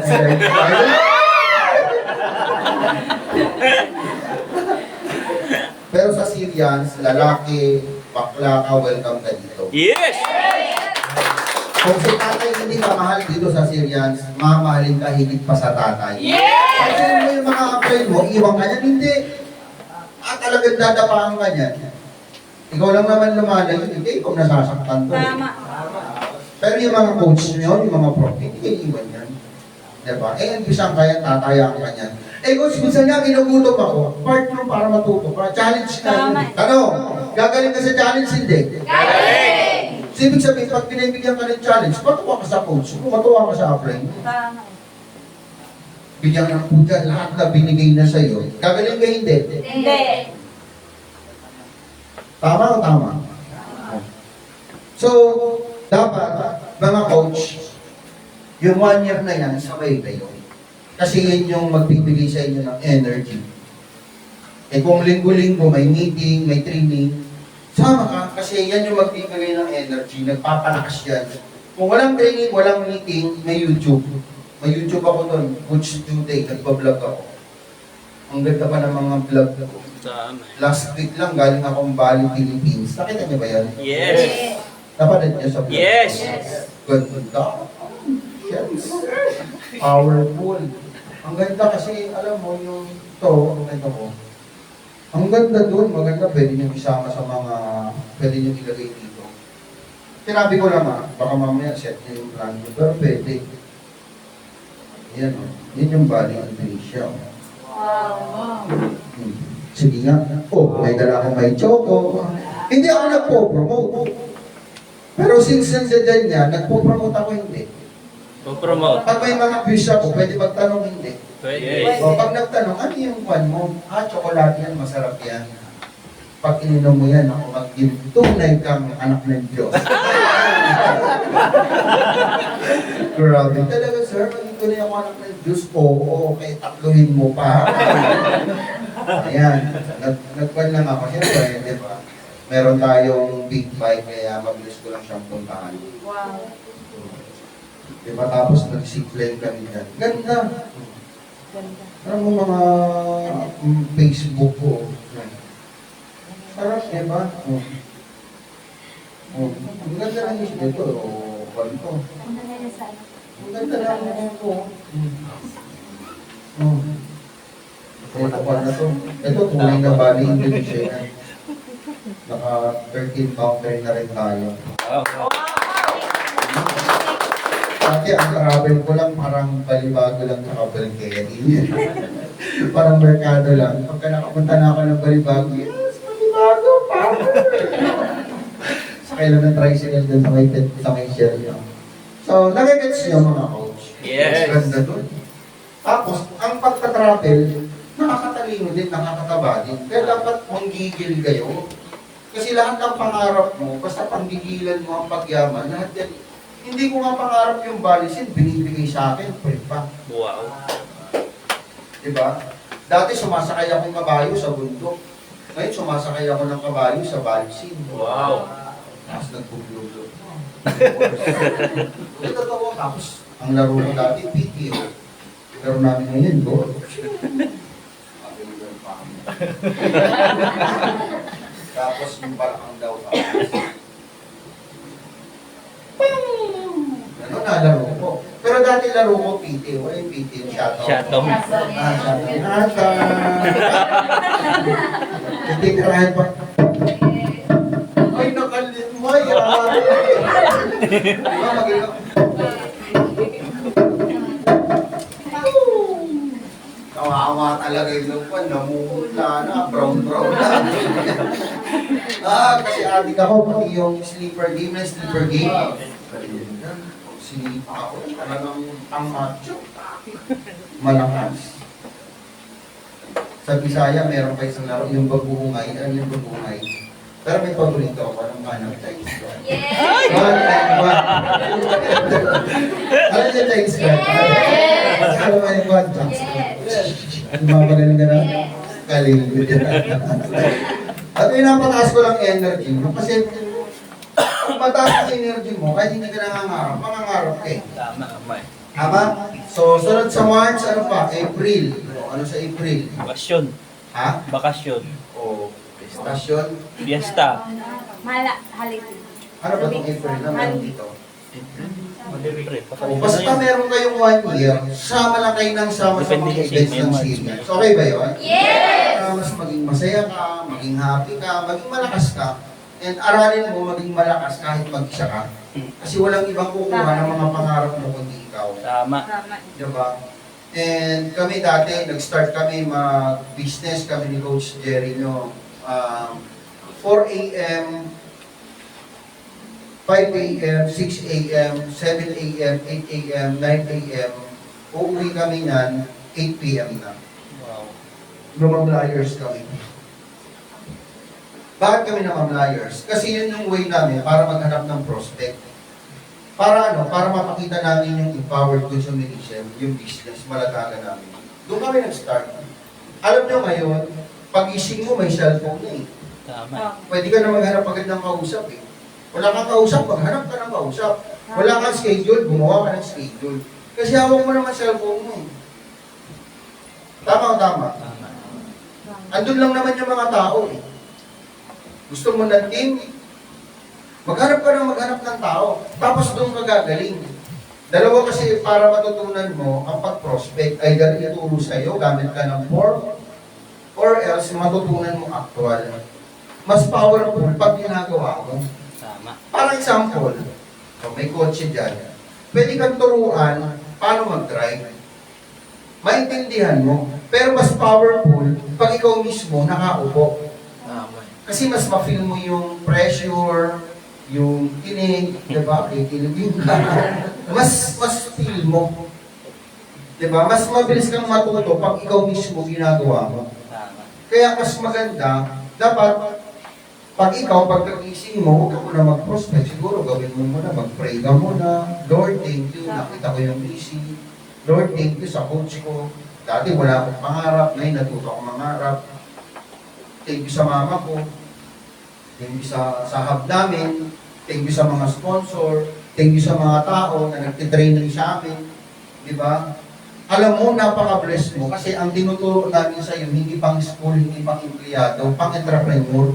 Pero sa Syrians, lalaki, bakla ka, welcome ka dito. Yes! Kung si tatay hindi ka mahal dito sa Syrians, mamahalin ka higit pa sa tatay. Yes! Kasi mo yung mga friend mo, iwan ka niyan, hindi. Talagang dadapaan ka niyan. Ikaw lang naman lumalayo, hindi ikaw nasasaktan to. Tama. Pero yung mga coach nyo, yung mga prof, hindi kayo iwan yan. Diba? Eh, isang kaya tatayaan ka niyan. Eh, coach, minsan nga ginugutom ako. Part mo para matuto. Para challenge ka. Tanong, gagaling ka sa challenge, hindi? Galing! So, ibig sabihin, pag pinibigyan ka ng challenge, matuwa ka sa coach, matuwa ka sa upline. Tama. Bigyan ng puta, lahat na binigay na sa'yo. Gagaling ka, hindi? Hindi. Tama o tama? So, dapat, mga coach, yung 1 year na yan, sabay kayo. Kasi yun yung magbibigay sa inyo ng energy. Eh kung linggo-linggo may meeting, may training, sama ka kasi yan yung magbibigay ng energy, nagpapalakas yan. Kung walang training, walang meeting, may YouTube. May YouTube ako doon, Coach Tuesday, nagpa-vlog ako. Ang ganda pa ng mga vlog ko. Tama. Last week lang, galing akong Bali, Philippines. Nakita niyo ba yan? Yes! Napanood niyo sa vlog? Yes! Ganda. Yes. Powerful. Ang ganda kasi, alam mo, yung ito, ang ganda ko. Ang ganda doon, maganda, pwede nyo isama sa mga, pwede nyo ilagay dito. Sinabi ko lang baka mamaya set nyo yung plan nyo, pero pwede. Yan o, yun yung Bali Indonesia. Wow. Sige nga, may dala akong may choco. Hindi ako nagpo-promote. Pero since nandiyan niya, nagpo-promote ako hindi. Po-promote. Pag may mga views ako, pwede magtanong hindi. Pwede. O pag nagtanong, ano yung kwan mo? Chocolate yan, masarap yan. Pag ininom mo yan, ako mag-give, tunay kang anak ng Diyos. Grabe. Talaga, sir, maging ko na yung anak ng Diyos. Oo, kaya tatluhin mo pa. Ayan. Nagpan lang ako. Siyempre, di ba? Meron tayong big bike, kaya mabilis ko lang siyang puntahan. Wow. Di ba? Tapos nag-zipline kami dyan. Ganda. Ganda. Parang mga Facebook ko. Sarap, di ba? Ang ganda ng isip nito. Kwento. Ang nangyari sa ano? Ang ganda ng ito. Ito pa na to. Ito, tunay na Bali Indonesia yan. Naka 13 pounder na rin tayo. Wow. Dati, ang travel ko lang parang Balibago lang sa Balquerie. Parang merkado lang. Pagka nakapunta na ako ng Balibago, yes, Balibago pa! Sakay lang ng tricycle dun sa may shell. So, nagagets niyo mga coach. Yes. Ganda dun. Tapos, ang pagka-travel, nakakatalino din, nakakataba din. Kaya dapat manggigil kayo. Kasi lahat ng pangarap mo, basta panggigilan mo ang pagyaman, lahat yan. Hindi ko nga pangarap yung balisin, binibigay sa akin, pwede pa. Wow. Diba? Dati sumasakay akong kabayo sa bundok. Ngayon sumasakay ako ng kabayo sa balisin. Wow. Tapos nagpuplulo. Ito totoo. Tapos, ang laro ko dati, PTO. Laro namin ngayon, goal. Tapos yung palakang daw. Ano na laro ko? Pero dati laro ko PTO. Wala yung PTO. Shuttle. Shuttle. Hindi karahan pa. Ay, nakalimay. Diba, magiging... Kawawa talaga yung lupan. Namumula na. Brown-brown na. Kasi adik ako. Pati yung sleeper game na sleeper game. Sinipa ako. Talagang ang macho. Malakas. Sa Bisaya, meron pa isang laro, yung babuhungay. Ano yung babuhungay? Pero may paborito ako, parang manang Chinese God. Yes! Ano yung Chinese God? Yes! Ano yung God? Yung mga magaling ka na? Galing. At pinapataas ko lang energy mo. Kasi kung mataas ang energy mo, kahit hindi ka nangangarap, mangangarap ka eh. Tama. Tama? So, sunod sa March, ano pa? April. Ano sa April? Bakasyon. Ha? Bakasyon. O, stasyon. Fiesta. Holiday. Ano ba itong April na meron dito? O, basta meron kayong 1 year, sama lang kayo ng sama sa mga events ng series. Okay ba yun? Yes! Mas maging masaya ka, maging happy ka, maging malakas ka, and aralin mo maging malakas kahit mag-isa ka. Kasi walang ibang kukuha ng mga pangarap mo kundi ikaw. Tama. Tama. Diba? And kami dati, nag-start kami mag-business kami ni Coach Jerry, no? 4 a.m., 5 a.m., 6 a.m., 7 a.m., 8 a.m., 9 a.m. Uuwi kami nan 8 p.m. na. Wow. Lumamlayers kami. Bakit kami namamlayers? Kasi yun yung way namin para maghanap ng prospect. Para ano? Para mapakita namin yung empowered consumerism, yung business, malatagan namin. Doon kami nag-start. Alam nyo ngayon, pag-ising mo may cellphone na eh. Tama. Pwede ka na maghanap agad ng kausap eh. Wala kang kausap, maghanap ka ng kausap. Wala kang schedule, gumawa ka ng schedule. Kasi hawak mo naman cellphone mo eh. Tama o tama? Tama. Andun lang naman yung mga tao eh. Gusto mo ng team? Maghanap ka ng tao. Tapos doon ka gagaling. Dalawa kasi para matutunan mo ang pag-prospect ay ituro sa'yo, gamit ka ng form, or else matutunan mo actual. Mas powerful pag ginagawa mo. Tama. Parang example, may kotse dyan. Pwede kang turuan paano mag-drive. Maintindihan mo. Pero mas powerful pag ikaw mismo nakaupo. Tama. Kasi mas ma-feel mo yung pressure, yung tinig, diba? Kikiligin ka. mas feel mo. Diba? Mas mabilis kang matuto pag ikaw mismo ginagawa mo. Tama. Kaya mas maganda, dapat Pag ikaw, pagkagising mo, huwag ka muna mag-prospect. Siguro gawin mo muna, mag-pray ka muna. Lord, thank you. Nakita ko yung busy. Lord, thank you sa coach ko. Dati wala akong pangarap. Ngayon natuto ako mangarap. Thank you sa mama ko. Thank you sa hub namin. Thank you sa mga sponsor. Thank you sa mga tao na nagtitraining sa amin. Di ba? Alam mo, napaka-bless mo kasi ang tinuturo namin sa iyo, hindi pang school, hindi pang empleyado, pang entrepreneur,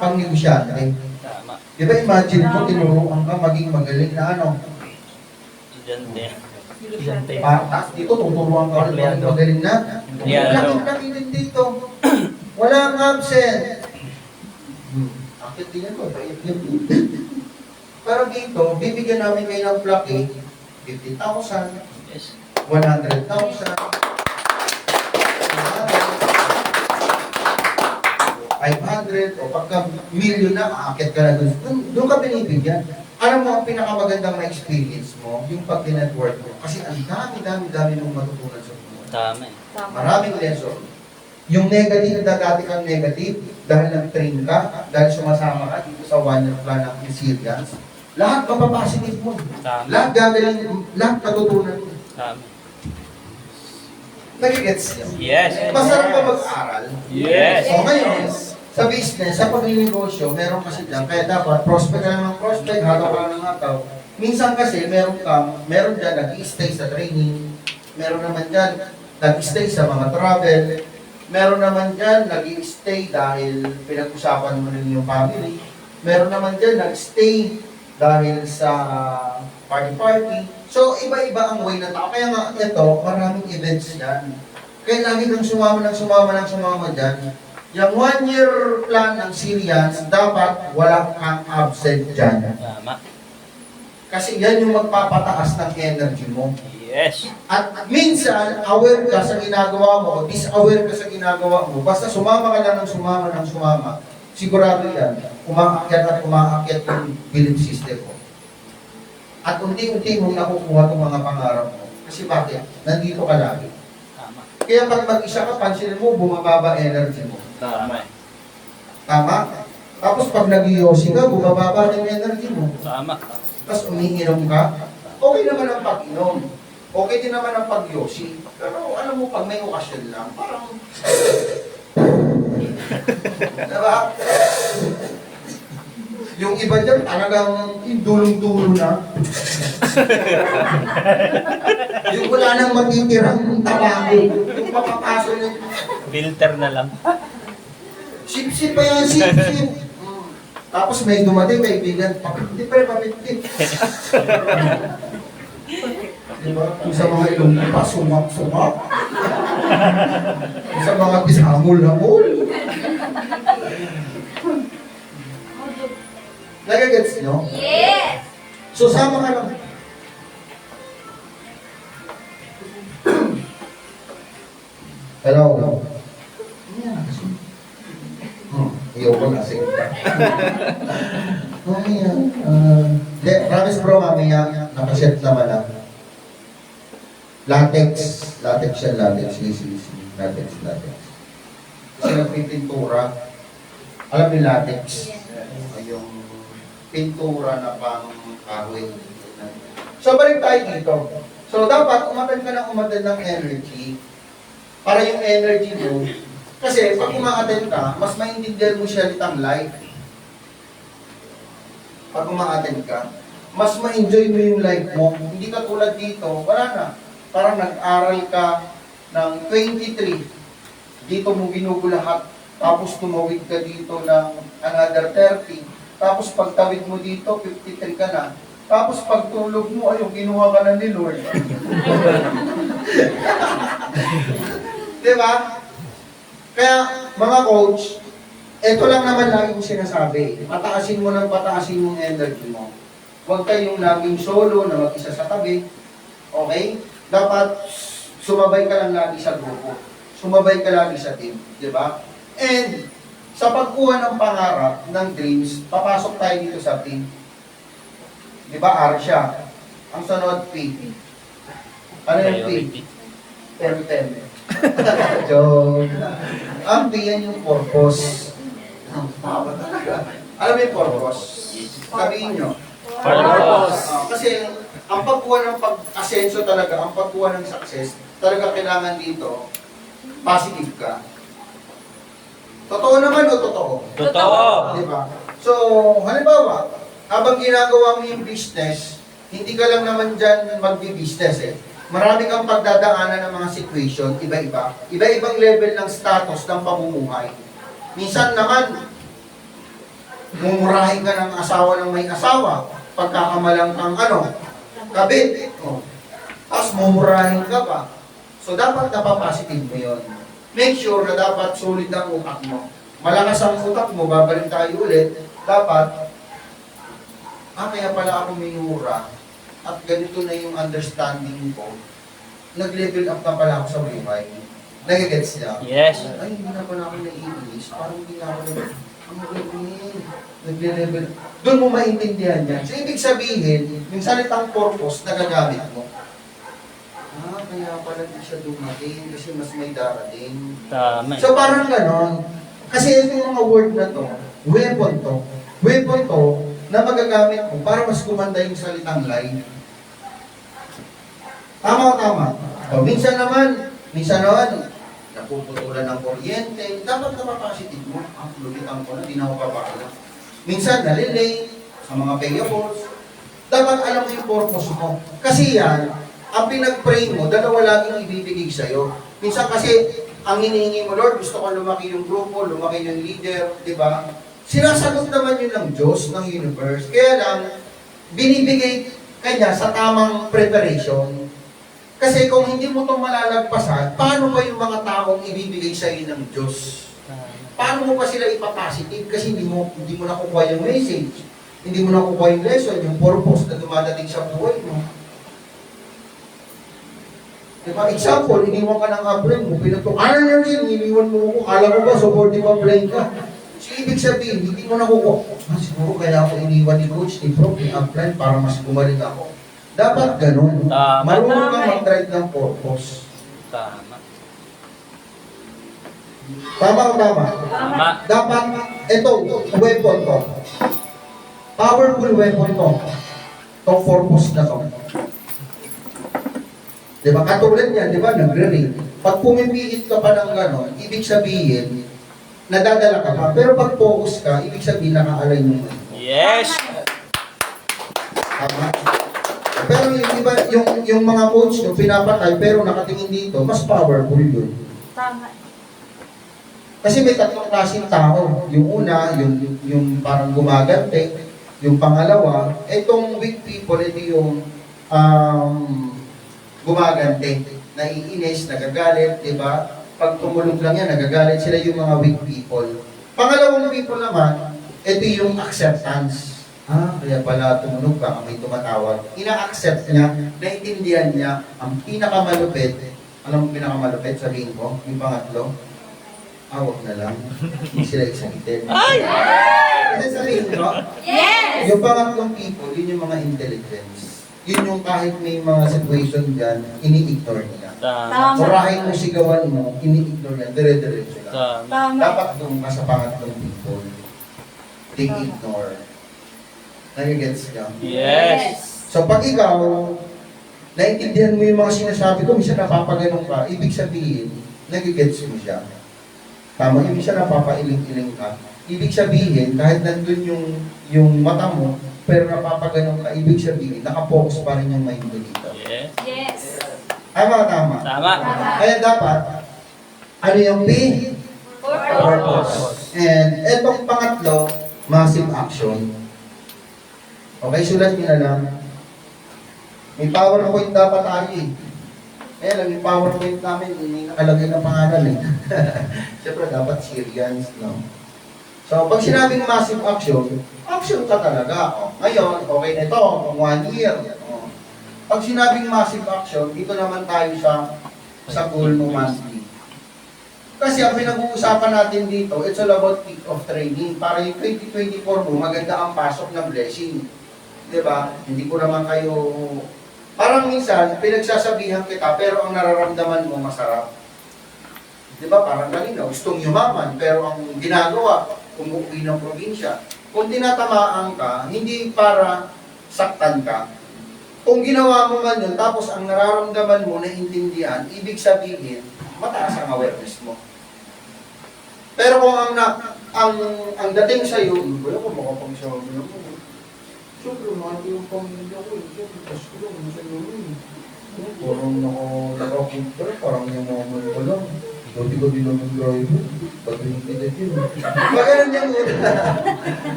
pang negosyante. Tama. Di ba imagine mo, tinuruan ka maging magaling na ano? Estudyante. Tapos dito, tuturuan ka ulit maging magaling na? Empleyado. Laki din dito. Walang absent. Akit din yan, mabait yun. Pero dito, bibigyan namin kayo ng plaque, 50,000, Yes. 100,000, 500, o pagka million na, aakit ka na doon. Doon ka binibigyan. Alam mo, ang pinakamagandang ma-experience mo, yung pag-network mo. Kasi ang dami mong matutunan sa buhay. Tama eh. Maraming lesson. Yung negative na dati kang negative, dahil nag-train ka, dahil sumasama ka dito sa one-year plan ng Resilience, lahat mapapositive mo. Tama. Lahat gagaling, lahat matutunan mo. Tama. Nagigets niyo? Yes. Masarap ba mag-aral? Yes. So ngayon, sa business, sa pag-negosyo, meron kasi dyan, kaya dapat prospect ka lang ng prospect, hataw ka lang ng hataw. Minsan kasi, meron dyan nag-i-stay sa training, meron naman dyan nag-i-stay sa mga travel, meron naman dyan nag-i-stay dahil pinag-usapan mo rin yung family, meron naman dyan nag-stay dahil sa party. So, iba-iba ang way ng tao. Kaya nga, ito, maraming events yan. Kaya lagi kang sumama dyan. Yung one-year plan ng Syrians, dapat wala kang absent dyan. Tama. Kasi yan yung magpapataas ng energy mo. Yes. At minsan, aware ka sa ginagawa mo, o dis-aware ka sa ginagawa mo, basta sumama ka lang ng sumama, sigurado yan, umaakyat yung belief system mo. At unti-unti mong nakukuha itong mga pangarap mo. Kasi bakit? Nandito ka lagi. Tama. Kaya pag mag-isa ka, pansinin mo, bumababa energy mo. Tama eh. Tama? Tapos pag nag-yosi ka, bumababa yung energy mo. Tama. Tapos umiinom ka, okay naman ang pag-inom. Okay din naman ang pag-yosi. Pero alam mo, pag may okasyon lang, parang... diba? Yung iba dyan, talagang yung dulong-dulo na. Yung wala nang matitirang tabako. Yung papapaso na. Filter na lang. Sip-sip pa yan, sip-sip. Tapos may dumating, kaibigan, hindi pa rin papitik. Diba? Kung sa mga ilong pa, sumak-sumak. Kung sa mga bisamol-hamol. Nagagets nyo? Yes! So, sama ka lang. Hello? Iyo ko na, sige. Mamaya. Promise bro, mamaya. Nakaset naman na. Latex. Latex yan, latex. Latex. Kasi nagpipintura. Alam niyo latex? Yung pintura na pang kahoy. So, balik tayo dito. So, dapat umatid ka ng energy para yung energy mo, kasi pag umaattend ka, mas maintindihan mo siya litang life. Pag umaattend ka, mas ma-enjoy mo yung life mo. Hindi ka tulad dito, wala na. Parang nag-aral ka ng 23, dito mo ginugo lahat, tapos tumawid ka dito ng another 30, tapos pagtawid mo dito, 53 ka na. Tapos pagtulog mo, ayun, kinuha ka na ni Lord. Diba? Kaya, mga coach, ito lang naman lagi kong sinasabi. Pataasin mo ng pataasin yung energy mo. Huwag kayong laging solo na mag-isa sa tabi. Okay? Dapat sumabay ka lang lagi sa grupo. Sumabay ka lagi sa team. Diba? And, sa pagkuha ng pangarap, ng dreams, papasok tayo dito sa team. Diba, R siya. Ang sunod, P. Ano yung P? Tem. Joke. Ang P yan yung purpose. Tama talaga. Alam mo yung purpose? Sabihin nyo. Purpose. Kasi ang pagkuha ng pag-asenso talaga, ang pagkuha ng success, talaga kailangan dito, positive ka. Totoo naman o totoo? Totoo. Di ba? So, halimbawa, habang ginagawa mo yung business, hindi ka lang naman dyan magbi-business eh. Marami kang pagdadaanan ng mga situation, iba-iba. Iba-ibang level ng status ng pamumuhay. Minsan naman, mumurahin ka ng asawa ng may asawa, pagkakamalang kang kabit. Oh. Tapos mumurahin ka pa. So, dapat napapositive mo yun. Make sure na dapat solid ang utak mo. Malakas ang utak mo, babalik tayo ulit. Dapat, kaya pala ako minura at ganito na yung understanding ko. Nag-level up na pala ako sa buhay. Nagigets niya? Yes. Ay, hindi na pala ako nai-English. Parang hindi na ako nag-level. Doon mo maintindihan yan. So, ibig sabihin, yung salitang purpose na gagamit mo. Kaya pala di siya dumating kasi mas may darating. Tama. So parang ganon. Kasi itong mga word na to, weapon to. Weapon to na magagamit mo para mas gumanda yung salitang lie. Tama o tama? O, minsan naman, napuputulan ng kuryente, dapat na-positive mo. Lumitan ko na, di na ako papakala. Minsan, nalilay sa mga payables. Dapat alam mo yung purpose mo. Kasi yan, ang pinag-pray mo, dalawa laging ibibigay sa'yo. Minsan kasi, ang hinihingi mo, Lord, gusto ko lumaki yung grupo, lumaki yung leader, di ba? Sinasagot naman yun ng Diyos, ng universe. Kaya lang, binibigay kanya sa tamang preparation. Kasi kung hindi mo itong malalagpasan, paano ba yung mga taong ibibigay sa'yo ng Diyos? Paano mo pa sila ipapositive? Kasi hindi mo nakukuha yung message. Hindi mo nakukuha yung lesson, yung purpose na dumadating sa buhay mo. Diba? Example, iniwan ka ng upline mo, ano nyo yun, iniwan mo ko, alam mo ba, supportive upline ka. So, ibig sabihin, hindi mo nakukuha. Siguro kaya ako iniwan ni Coach, ni Prof, ni upline, para mas gumaling ako. Dapat ganun. Marunong kang mag-drive ng purpose. Tama. Tama o tama? Tama. Dapat, ito, weapon to. Powerful weapon to. Itong purpose na to. Diba? Katulad yan, di ba? Nagre-ring. Pag pumipilit ka pa ng gano'n, ibig sabihin, nadadala ka pa. Pero pag focus ka, ibig sabihin, naka-align mo. Yes. Tama? Pero yung iba, yung mga coach nyo, pinapatay, pero nakatingin dito, mas powerful yun. Tama. Kasi may tatlong klaseng tao. Yung una, yung parang gumagante. Yung pangalawa, itong weak people, ito yung gumagante, naiinis, nagagalit, di ba? Pag tumulog lang yan, nagagalit sila yung mga weak people. Pangalawang people naman, ito yung acceptance. Kaya pala tumunog ka, may tumatawag. Ina-accept niya, naiintindihan niya, ang pinakamalupit, alam mo pinakamalupit, sabihin ko, yung pangatlo, awag na lang, hindi sila excited. Ay! Kasi sabihin ko, Yes! yung pangatlong people, yun yung mga intelligence. Yun yung kahit may mga situation dyan, ini-ignore nila. Tama. Murahin mo, sigawan mo, ini-ignore yan, dire-diretso lang. Tama. Tama. Dapat doon ka sa pangatlong people, they ignore. Nagigets ka? Yes. So pag ikaw, naiintindihan mo yung mga sinasabi ko, minsan napapaganong ka, ibig sabihin, nagigets mo siya. Tama, yung minsan napapailing-iling ka. Ibig sabihin, kahit nandun yung mata mo, pero napapaganong ka, ibig sabihin, nakapokus pa rin yung mind mo dito. Yes. Yes. Tama. Tama. Kaya dapat, ano yung P? Purpose. And etong pangatlo, massive action. Okay, sulat nyo na lang. May PowerPoint dapat tayo eh. Kaya lang, yung PowerPoint namin, hindi nakalagay ng pangalan eh. Siyempre, dapat serious, no? So, pag sinabing massive action, action ka talaga. Ngayon, okay na ito, kung 1 year. Pag sinabing massive action, dito naman tayo sa goal mo monthly. Kasi ang pinag-uusapan natin dito, it's all about peak of training. Para yung 2024 mo, maganda ang pasok ng blessing. Diba? Hindi ko naman kayo... Parang minsan, pinagsasabihan kita, pero ang nararamdaman mo masarap. Diba? Parang kanina, gustong yumaman, pero ang ginagawa, umuwi ng probinsya. Kung tinatamaan ka, hindi para saktan ka. Kung ginawa mo man yun, tapos ang nararamdaman mo, naiintindihan, ibig sabihin, mataas ang awareness mo. Pero kung ang dating sa'yo, wala ko makapagsabi ako. Siyempre, mahal ko yung pamilya ko. Siyempre, Pasko lang, masaya yun. Parang nakapunta, parang yung moment ko lang. Gabi-gabi lang yung driver. Pag yung pinag yun. Pagkaroon niya muna.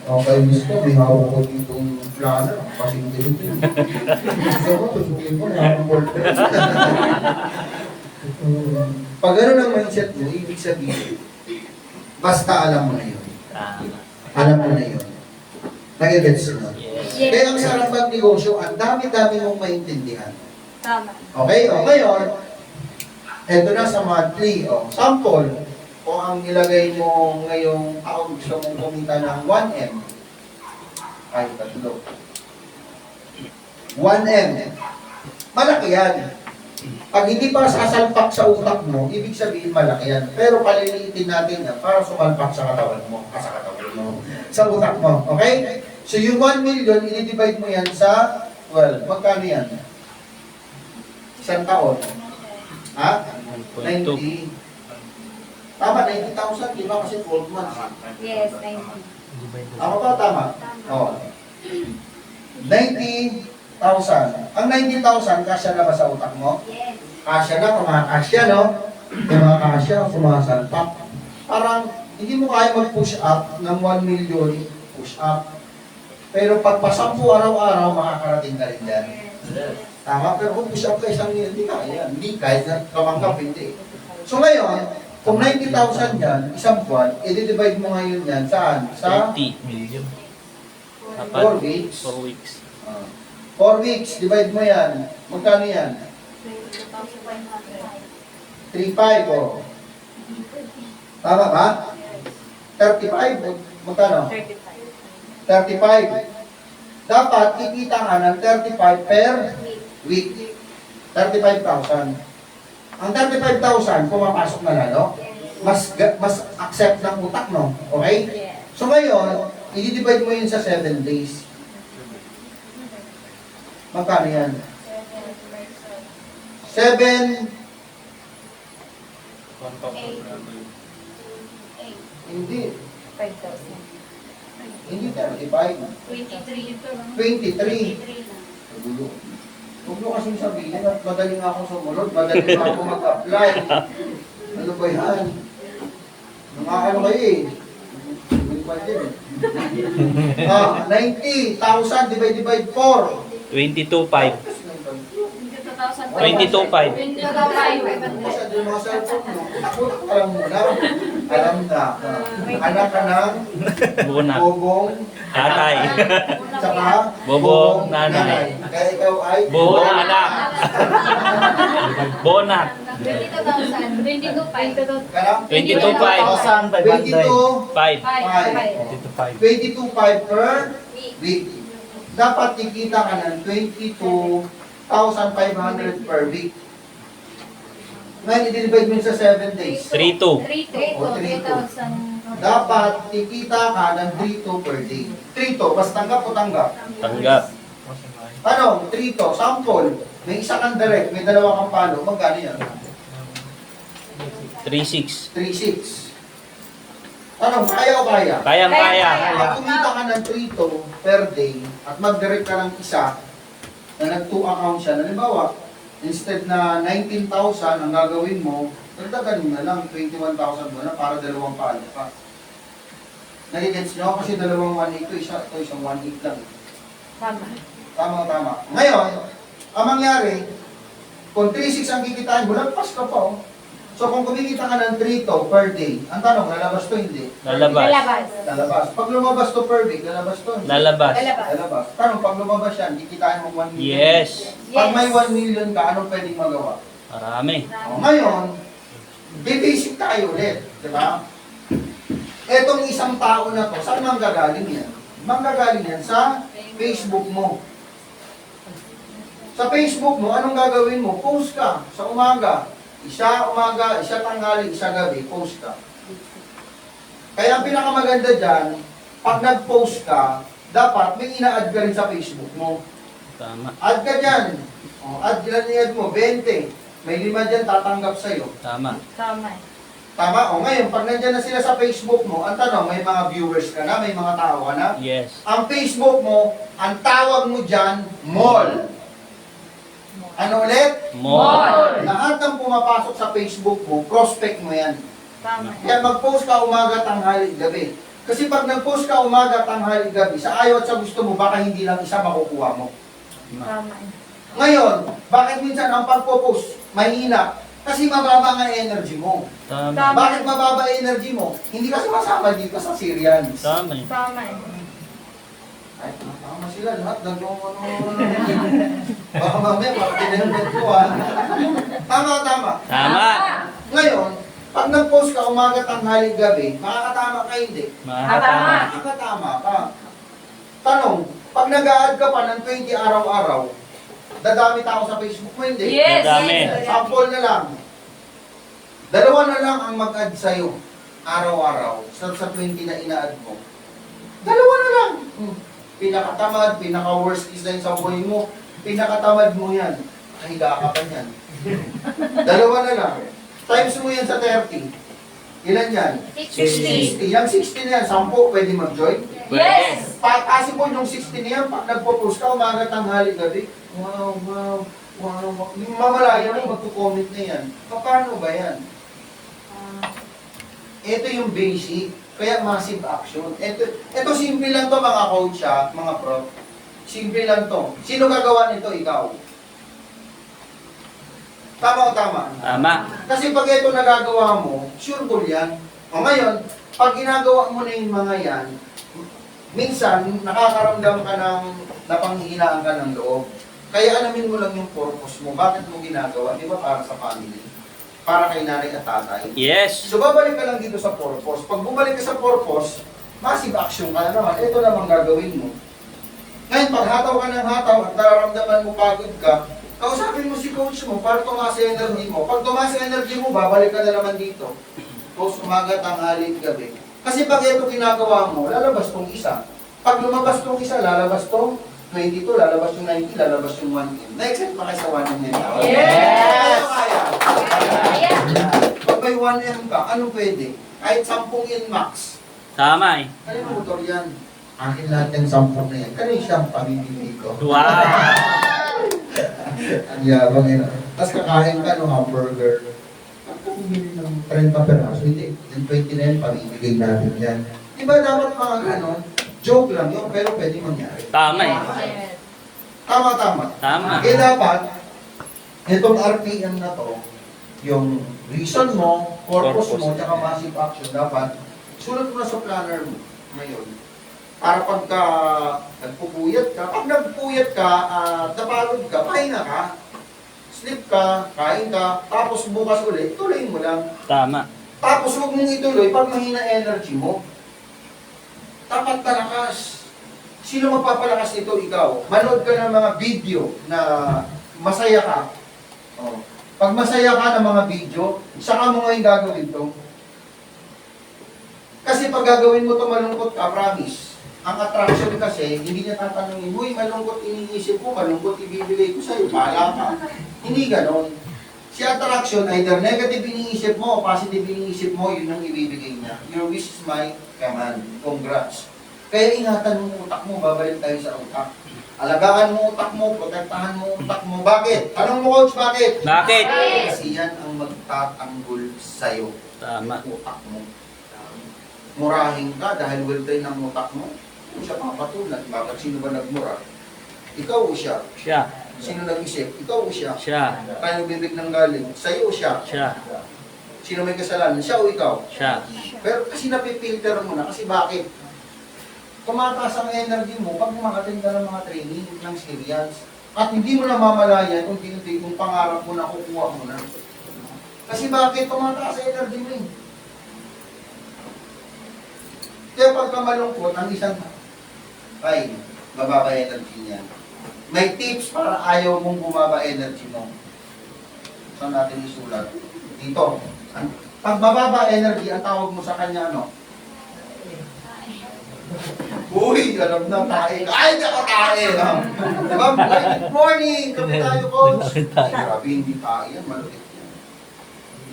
Okay, miss ko, may hawak ko ditong plana. Kasing din yun. Gusto ko, tusukin ko, nakakaport ko. Pag gano'n ang mindset mo, ibig sabihin, basta alam mo na yun. Tama. Alam mo na yun. Nag-gets mo. Yes. Yes. Kaya ang sarap ng negosyo, ang dami-dami mong maintindihan. Tama. Okay? O ngayon, eto na sa monthly. O, sample, kung ang nilagay mo ngayong taon, gusto mong kumita ng 1M. Ay, tatlo. 1M. Malaki yan. Pag hindi pa sasalpak sa utak mo, ibig sabihin malaki yan. Pero paliliitin natin yan para sumalpak sa katawan mo. Sa katawan mo. Sa utak mo. Okay? So yung 1 million, i-divide mo yan sa 12. Magkano yan? Isang taon. Ha? 90. Tama, 90,000. Di ba kasi 12 months? Yes, 90. Tama ba? Tama. Oo. 90,000. Ang 90,000, kasya na ba sa utak mo? Yes. Kasya na, kumakasya, no? Kumakasya, sumasalpak. Parang, hindi mo kaya mag-push up ng 1 million push up. Pero pag pasampu araw-araw, makakarating ka rin dyan. Tama? Pero kung push up ka isang million, hindi kaya. Hindi, kahit na kamanggap, hindi. So ngayon, kung 90,000 yan, isang buwan, i-divide mo ngayon yan, saan? Sa 30 million. 4 weeks. 4 weeks. 4 weeks, divide mo yan. Magkano yan? 3,500. Oh. Tama ba? 35. Magkano? 35. Dapat kikita ka ng 35 per week. 35,000. Ang 35,000, pumapasok na lalo. Mas accept ng utak, no? Okay? So ngayon, i-divide mo yun sa 7 days. Magkano yan? 7, hindi. 5,000. Hindi 35. 23 ito. 23. Huwag mo kasing sabihin at madaling ako sumunod, madaling ako mag-apply. Ano ba yan? Nakakano kayo eh. Hindi pa din. 90,000 divide 4. 22.5. 22.5. Sa yung mga cellphone mo, alam mo na. Alam na. Anak ka ng Bunak. bobong Tatay. Saka Bobong nanay. Kaya ikaw ay Buo na anak. Bonak. 22,500. Kaya 22.5. 5. 5. 22.5 per week. Dapat kikita ka ng 22,500 per week. Ngayon, i-divide mo yun sa 7 days. 3.2. 3,000. Dapat kikita ka ng 3,200 per day. 3,200, mas tanggap o tanggap? Tanggap. Tanong, 3,200, sample. May isa kang direct, may dalawa kang palo, magkano yan? 3.6. 3,600. Tanong, kaya o kaya? Kayang-kaya. Pag kumita ka ng 3,200 per day at mag-direct ka ng isa na nag-2 account siya, halimbawa, instead na 19,000 ang gagawin mo, dagdagan mo na lang 21,000 mo na para dalawang palo ka. Nagigets nyo? Kasi dalawang 1.8 ito, isang 1.8 lang. Tama. Tama. Ngayon, ang mangyari, kung 3,600 ang kikitain mo, lagpas ka pa oh. So kung kumikita ka ng 3,200 per day, ang tanong, lalabas to hindi? Lalabas. Lalabas. Pag lumabas to per week, lalabas to hindi? Lalabas. Lalabas. Tanong, pag lumabas yan, kikitain mo 1 million. Yes. Pag may 1 million ka, anong pwedeng magawa? Marami. O, ngayon, basic tayo ulit. Di ba? Etong isang tao na to, saan manggagaling yan? Manggagaling yan sa Facebook mo. Sa Facebook mo, anong gagawin mo? Post ka sa umaga. Isa umaga, isa tanghali, isa gabi, post ka. Kaya ang pinakamaganda dyan, pag nag-post ka, dapat may ina-add ka rin sa Facebook mo. Tama. Add ka dyan. O, add lang i-add mo, 20. May 5 dyan tatanggap sa'yo. Tama. Tama eh. Tama? O ngayon, pag nandyan na sila sa Facebook mo, ang tanong, may mga viewers ka na, may mga tao ka na. Yes. Ang Facebook mo, ang tawag mo dyan, mall. Ano ulit? Mall. Lahat ng pumapasok sa Facebook mo, prospect mo yan. Tama eh. Kaya mag-post ka umaga, tanghali, gabi. Kasi pag nag-post ka umaga, tanghali, gabi, sa ayaw at sa gusto mo, baka hindi lang isa makukuha mo. Tama eh. Ngayon, bakit minsan ang pagpo-post mahina? Kasi mababa nga energy mo. Tama. Bakit mababa energy mo? Hindi ka sumasama dito sa Syrians. Tama eh. Tama eh. Ay, tama sila lahat. Nag-ano. Baka mamaya, pag-tinelmet ko ha. Tama. Tama. Ngayon, pag nag-post ka umaga, tanghali, gabi, makakatama ka hindi. Makakatama. Makakatama ka. Tanong, pag nag-a-add ka pa ng 20 araw-araw, dadami tao sa Facebook mo, hindi? Yes! Madami. yes. Sample na lang. 2 na lang ang mag-add sa'yo araw-araw sa 20 na ina-add mo. 2 na lang. Pinakatamad, pinaka-worst is na sa buhay mo. Pinakatamad mo yan. Kahiga ka pa yan. 2 na lang. Times mo yan sa 30. Ilan yan? 60. 60. Yung 60 na yan, 10 pwede mag-join. Yes! Kasi po yung 60 na yan, pag nagpo-post ka, umaga, tanghali, gabi, wow. Yung mamalaya mo, magpo-comment na yan. Paano ba yan? Ito yung basic, kaya massive action. Ito simple lang to mga coach mga prof. Simple lang to. Sino gagawa nito? Ikaw. Tama o tama? Tama. Kasi pag ito nagagawa mo, sure goal yan. O ngayon, pag ginagawa mo na yung mga yan, minsan, nakakaramdam ka ng napanghihinaan ka ng loob. Kaya alamin mo lang yung purpose mo. Bakit mo ginagawa? Di ba para sa family? Para kay nanay at tatay. Yes. So, babalik ka lang dito sa purpose. Pag bumalik ka sa purpose, massive action ka na naman. Ito namang gagawin mo. Ngayon, pag hataw ka ng hataw at nararamdaman mo pagod ka, kausapin mo si coach mo para tumaas ang energy mo. Pag tumaas ang energy mo, babalik ka na naman dito. Post umaga, tanghali, gabi. Kasi pag ito ginagawa mo, lalabas tong isa. Pag lumabas tong isa, lalabas tong 22, lalabas yung 90, lalabas yung 1M. Na-excite pa kayo sa 1M na yun? Yes! Kaya. Ayan. Pag may 1M ka, anong pwede? Kahit 10 in max. Tama eh. Ano yung motor yan? Akin lahat yung 10 na yan. Kano yung siyang pamimili ko? Wow. Ang yabang yun. Tapos kakain ka ng hamburger. Pag bumili ng 30 peraso, hindi. Yung 20 na yan, pamimigay natin yan. Di ba dapat mga ganon? Joke lang yun, pero pwede mangyari. Tama eh. Yes. Tama. Tama. Kaya dapat, itong RPM na to, yung reason mo, purpose mo, tsaka massive action, dapat sulat mo na sa planner mo ngayon. Para pagka nagpupuyat ka, pag nagpupuyat ka, napagod ka, pahinga ka, sleep ka, kain ka, tapos bukas ulit, tuloy mo lang. Tama. Tapos huwag mong ituloy pag mahina energy mo. Dapat palakas. Sino magpapalakas nito? Ikaw. Manood ka ng mga video na masaya ka. Oh. Pag masaya ka ng mga video, saka mo ngayon gagawin to. Kasi pag gagawin mo to malungkot ka, promise. Ang attraction kasi, hindi niya tatanungin, huy, malungkot iniisip ko, malungkot ibibigay ko sa'yo, bahala ka. Hindi ganon. Si attraction, either negative iniisip mo o positive iniisip mo, yun ang ibibigay niya. Your wish is my command. Congrats. Kaya ingatan mo utak mo, babalik tayo sa utak. Alagaan mo utak mo, protektahan mo utak mo. Bakit? Anong mo coach, bakit? Bakit? Kasi yan ang magtatanggol sa'yo. Tama. Utak mo. Murahin ka dahil well-trained ang utak mo. Kung siya papatulan, bakit sino ba nagmura? Ikaw o siya? Siya. Sino nag-isip? Ikaw o siya? Siya. Kaya bibig ng galing? Sa'yo o siya? Siya. Sino may kasalanan? Siya o ikaw? Siya. Pero kasi napipilter mo na. Kasi bakit? Tumataas ang energy mo pag makatayin ka ng mga training ng serials. At hindi mo na mamalayan kung yung pangarap mo na kukuha mo na. Kasi bakit? Tumataas ang energy mo eh. Kaya pagka malungkot, ang isang ay, bababa energy niya. May tips para ayaw mong bumaba energy mo. Saan natin isulat? Dito. Pag mababa energy, ang tawag mo sa kanya, ano? Uy, alam na, tae ka. Ay, hindi ako tae. Ha? Diba? Good morning! Kami tayo, coach. Ay, grabe, hindi tae yan. Malupit yan.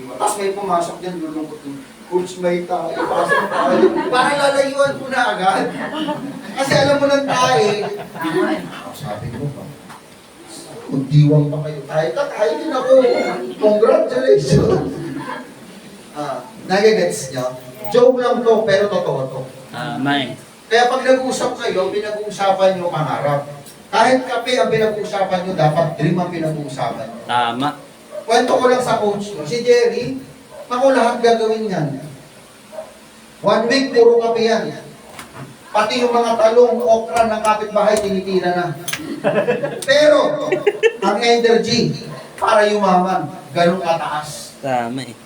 Diba? Tapos may pumasok dyan, lulungkot yung coach, may tae. Pasok tayo. Parang lalayuan ko na agad. Kasi alam mo ng tae. Sabi ko pa. Magdiwang pa kayo. Tayo ka, tayo din ako. Congratulations! Nagagets nyo? Joke lang to, pero totoo to. Tama eh. Kaya pag nag-uusap kayo, pinag-uusapan nyo pangarap. Kahit kape ang pinag-uusapan nyo, dapat dream ang pinag-uusapan nyo. Tama. Kwento ko lang sa coach ko. Si Jerry, ako lahat gagawin yan. 1 week, puro kape yan. Pati yung mga talong, okra ng kapitbahay, tinitira na. Pero, ang energy, para yumaman, ganun kataas. Tama eh.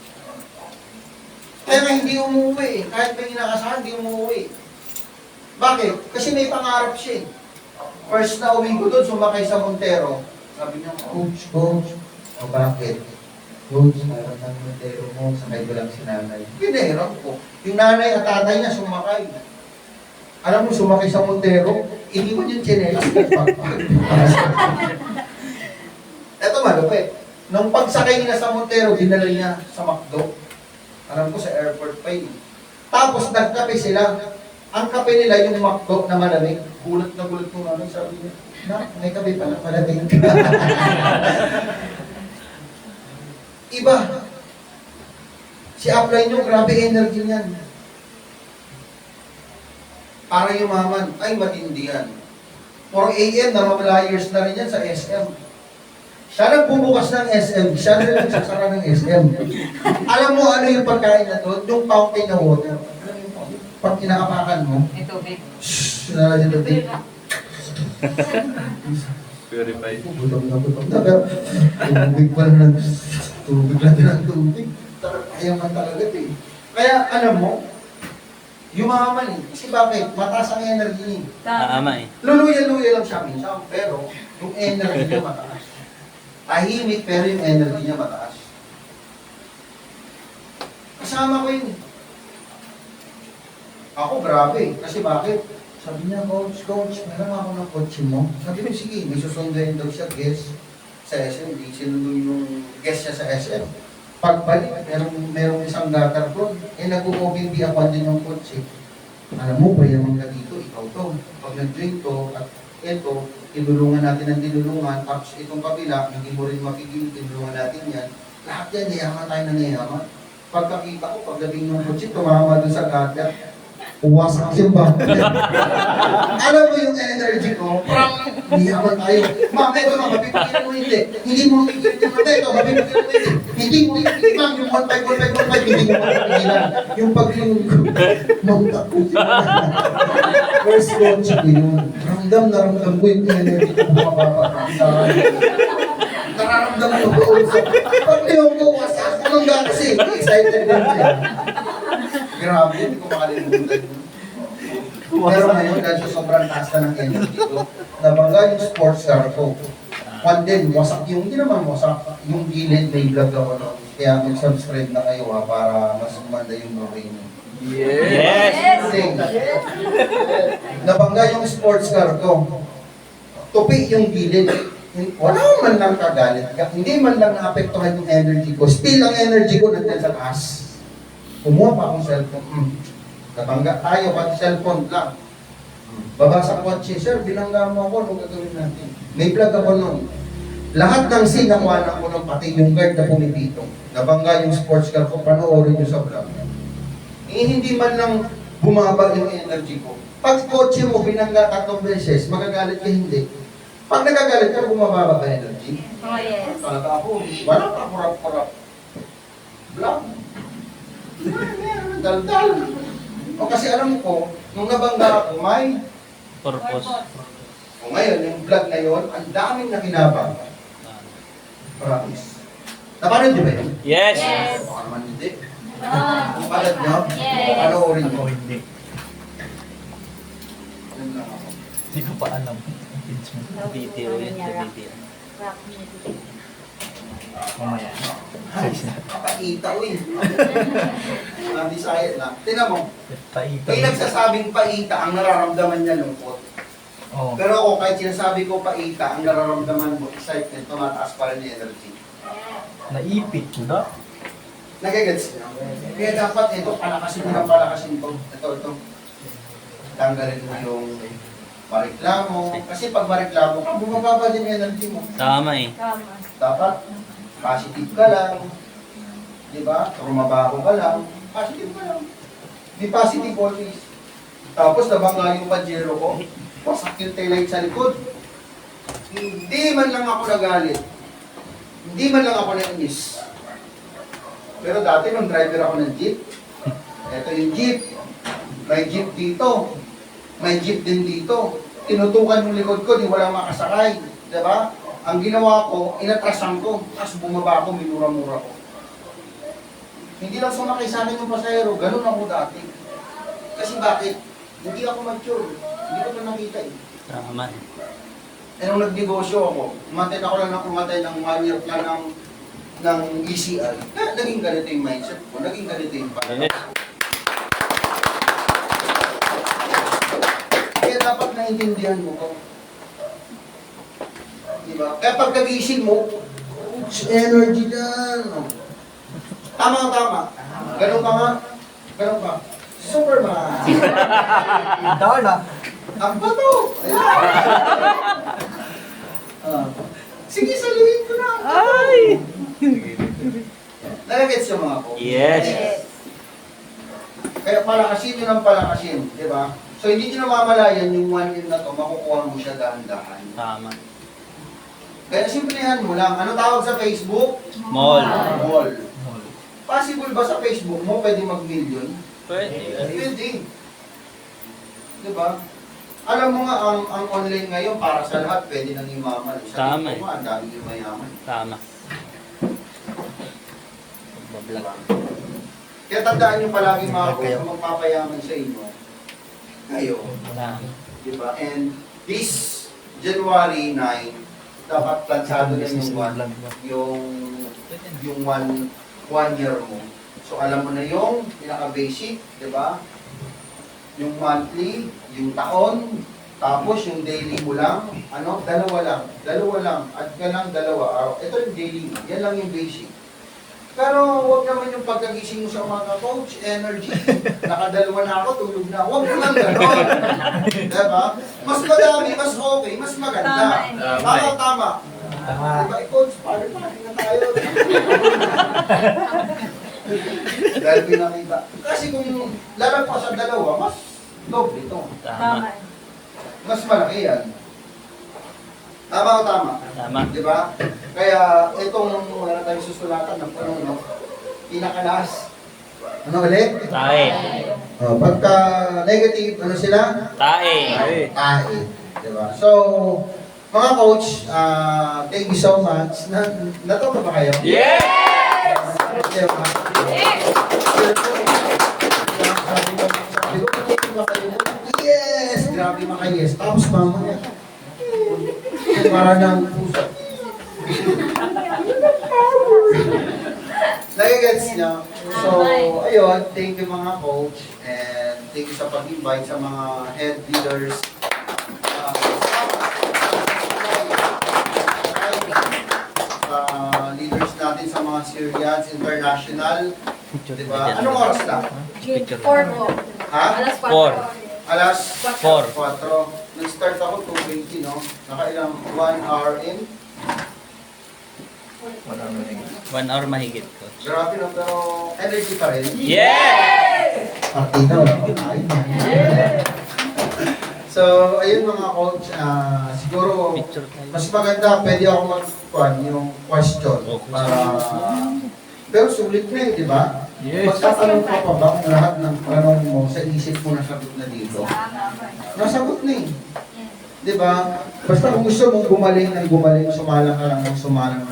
Kaya nga hindi umuwi. Kahit may inakasahan, hindi umuwi. Bakit? Kasi may pangarap siya. First na uwi ko doon, sumakay sa Montero. Sabi niya, Coach, o bakit? Coach, meron ng Montero mo, sakay ko lang si nanay. Pinahirap ko. Yung nanay at tatay niya sumakay. Alam mo, sumakay sa Montero, iniwan yung chinelas. Eto malupit. Nung pagsakay nila sa Montero, dinala niya sa McDo. Alam ko sa airport pa yun. Tapos nagkape sila. Ang kape nila yung McDo na malamig. Gulat na gulat ko namin. Sabi niya, na, may kape pala malamig. Iba. Si upline nyo, grabe energy niyan. Para yumaman, ay matindi yan. 4 a.m. na mamlayers na rin yan sa SM. Siya nagbubukas ng SM, siya rin nagsasara ng SM. Alam mo ano yung pagkain na to? Yung fountain na water. Pag kinakapakan mo, Ito, babe. shhh, nalalagyan na tayo. Purified. Gutom na, pero tubig pa lang, tubig lang din ang tubig. Ayaw man talaga ito eh. Kaya alam mo, yumaman eh. Kasi bakit? Mataas ang energy niya. Tama eh. Luluya-luya lang siya minsan, pero yung energy niya mataas. Tahimik, pero yung energy niya mataas. Kasama ko yun. Ako, grabe. Kasi bakit? Sabi niya, Coach, meron ako ng kotse mo. Sabi ko, sige, may susunduin daw siya, guest sa SM. Hindi sinunduin yung guest niya sa SM. Pagbalik, merong isang gutter doon. Nag-OBB ako din yung kotse. Alam mo, bayaman ka dito, ikaw to. Pag nag-drink to, at ito, tinulungan natin ang tinulungan, tapos itong kabila, hindi mo rin mapigil, tinulungan natin yan. Lahat yan, yayaman tayo na yayaman. Pagkakita ko, pagdating ng kotse, tumama doon sa gutter. Uwasak siya ba? Alam mo yung energy ko, yayaman tayo. Ma'am, ito na, mapipigilan mo hindi. Hindi mo mapipigilan mo ito, mapipigilan mo hindi. Hindi mo mapipigilan, ma'am, yung 1.5, hindi mo mapipigilan. Yung paglingon ko, mamtak ko siya. First coach ko yun. Ramdam na ramdam ko yung energy ko bumababa. Nararamdaman ko ko. Pag tinong ko, wasak ko nung kasi. Excited din siya. Grabe, hindi ko makalimutan. Pero ngayon, dahil sa sobrang taas na ng energy ko, nabangga yung sports car ko. One din, wasak yung, hindi naman wasak, yung gilid, may vlog ako noon. Kaya mag-subscribe na kayo para mas umanda yung brain. Yes! Sing. Nabangga yung sports car ko. Tupi yung gilid. Wala man lang kagalit. Hindi man lang naapektuhan yung energy ko. Still ang energy ko nandun sa taas. Kumuha pa akong cellphone. Nabangga tayo, pati cellphone lang. Baba sa kotse, sir, binangga mo ako, ano gagawin natin? May vlog ako noon. Lahat ng scene nakuha ko ng pati yung guard na pumipito. Nabangga yung sports car ko, panoorin nyo sa vlog. Hindi man lang bumaba yung energy ko. Pag kotse mo, binangga 3 beses, magagalit ka hindi. Pag nagagalit ka, bumababa ba energy? Oh, yes. Talaga ako, wala pa, kurap-kurap. Vlog. Dal-dal. O kasi alam ko, nung nabangga ako, may Purpose. o ngayon, yung vlog na yun, ang daming nakinabang. Promise. Napanood niyo ba yun? Yes! Yes. Baka naman hindi. Oh. Ang palad niyo? Yes. Panoorin niyo. Hindi. Yun lang ako. Hindi ko pa alam. Video yun. Video. Mamaya. Ay, paita, uy. Bisaya na. Tingnan mo, Paita. may nagsasabing paita, ang nararamdaman niya lungkot. Oh. Pero ako, kahit sinasabi ko paita, ang nararamdaman mo, excitement, tumataas pa rin yung energy. Naipit na. Nagagets niyo? Kaya dapat ito, palakasin mo ng palakasin to. Ito. Tanggalin mo yung mareklamo. Kasi pag mareklamo ka, bumababa din yung energy mo. Tama eh. Tama. Dapat positive ka lang. Di ba? Rumabaho ka lang. Positive ka lang. Be positive always. Tapos nabangga yung pajero ko. Wasak yung taillight sa likod. Hindi man lang ako nagalit. Hindi man lang ako nainis. Pero dati nung driver ako ng jeep, ito yung jeep. May jeep dito. May jeep din dito. Tinutukan yung likod ko, di walang makasakay. Diba? Ang ginawa ko, inatrasan ko. Tapos bumaba ako, minura-mura ko. Hindi lang sumakay sa akin yung pasahero, ganun ako dati. Kasi bakit? Hindi ako mature. Hindi ko na nakita eh. Tama. Eh nung nagnegosyo ako, umatay ako lang ng umatay ng 1 year plan ng ECI. Naging ganito yung mindset ko, naging ganito yung pala. Kaya dapat naintindihan mo ko. Diba? Kaya pag nagising mo, energy dyan. Tama. Ganun ka nga. Ganun ka. Superman. Dala. Ang bato! Sige, saluhin ko na. Ay! Nagagets yung mga ko. Yes. Kaya palakasin nyo ng palakasin, di ba? So hindi nyo namamalayan yung 1 year na to, makukuha mo siya dahan-dahan. Tama. Kaya simplihan mo lang, ano tawag sa Facebook? Mall. Mall. Possible ba sa Facebook mo pwede mag-million? Pwede. Pwede. Di ba? Alam mo nga, ang online ngayon para sa lahat, pwede nang imaman. Sa Tama TikTok mo, ang dami yung mayaman. Tama. Diba? Kaya tandaan nyo palagi mga kung magpapayaman sa inyo. Kayo. Tama. Diba? And this January 9, dapat plansado na yung one year mo. So alam mo na yung pinaka-basic, diba? Yung monthly, yung taon, tapos yung daily mo lang, dalawa lang, at ka lang dalawa araw. Ito yung daily mo, yan lang yung basic. Pero huwag naman yung pagkagising mo sa umaga, coach, energy, nakadalawa na ako, tulog na. Huwag naman gano'n. Diba? Mas madami, mas okay, mas maganda. Tama. Diba, coach, paano na tayo? Dahil pinakita. Kasi kung lalagpas sa dalawa, mas doble ito. Tama. Mas malaki yan. Tama o tama? Tama. Diba? Kaya itong wala tayong susulatan ng pinakalas. Ano ulit? Tae. Pagka negative, ano sila? Tae. Tae. Diba? So, mga coach, thank you so much. Natuto ba kayo? Yes! Diba? Yes! Grabe maka-yes. Tapos mamaya. Para ng puso. Nagigets niya. So, ayun. Thank you mga coach. And thank you sa pag-invite sa mga head leaders. Leaders natin sa mga Syrians International. Diba? Anong oras na? 4 po. Ha? Alas 4. Four. Alas 4. 4. Nag-start ako 2:20, no? Nakailang 1 hour in. 1 hour mahigit ko. Grabe na, pero energy pa rin. Yes! Partida, wala pa tayo. So, ayun mga coach, siguro Picture tayo. mas maganda, pwede ako mag-fund yung question. Para, pero sulit na di ba? Yes. Magtatanong ka pa ba kung lahat ng tanong mo sa isip mo nasagot na dito? Nasagot na eh. Di ba? Basta kung gusto mong gumaling ng gumaling, sumalang ka lang ng sumalang.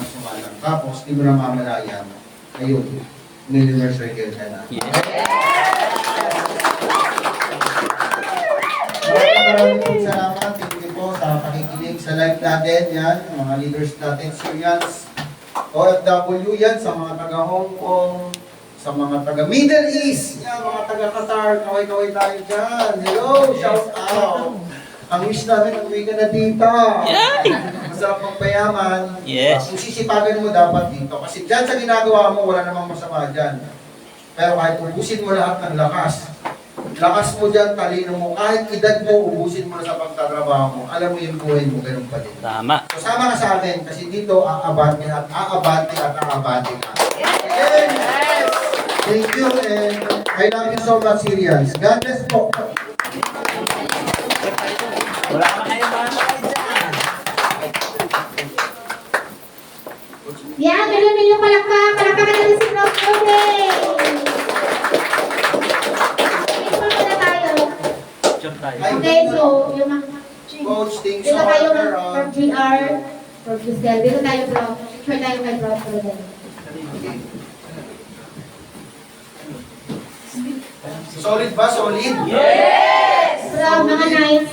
Tapos, di mo na mamalaya mo. Ayun, millionaire circle ka na. Yes. Maraming po salamat. Thank you po sa pakikinig sa live natin. Yan, mga leaders natin, Syrians. OFW yan sa mga taga Hong Kong, sa mga taga Middle East, yan, mga taga Qatar, kaway-kaway tayo dyan. Hello, shout out. Ang wish namin, umuwi ka na dito. Masarap magpayaman. Yes. Kung sisipagan mo dapat dito. Kasi dyan sa ginagawa mo, wala namang masama dyan. Pero kahit ubusin mo lahat ng lakas, lakas mo dyan, talino mo, kahit edad mo, ubusin mo na sa pagtatrabaho mo, alam mo yung buhay mo, ganun pa din. Tama. So sama ka sa amin, kasi dito, aabante at aabante at aabante ka. Again, thank you and I love you so much, Syrians. God bless po. Wala ka kayo mga Yan, ganun din yung palakpak. Palakpakan natin si Prof. Jose. Picture muna tayo. picture tayo. Okay, so, yung mga... Coach, things Dito so tayo, hard, Prof. GR, Prof. Giselle. Dito tayo, Prof. Picture tayo kay Prof. Jose. Solid ba? Solid? Prof, mga nice.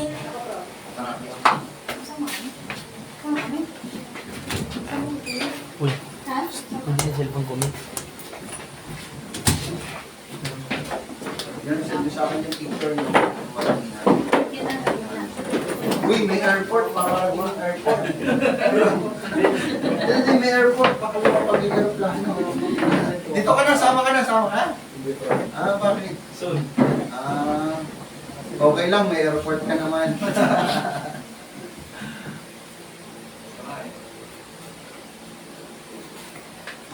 Uy, hindi yung cellphone ko, Mick. Yan, send sa akin yung picture niyo. Uy, may airport, baka yung airport. Yan, may airport, baka wala pag aeroplano. Dito ka na, sama ka na, sama ka? Ah, bakit? Soon. Ah, okay lang, may airport ka naman.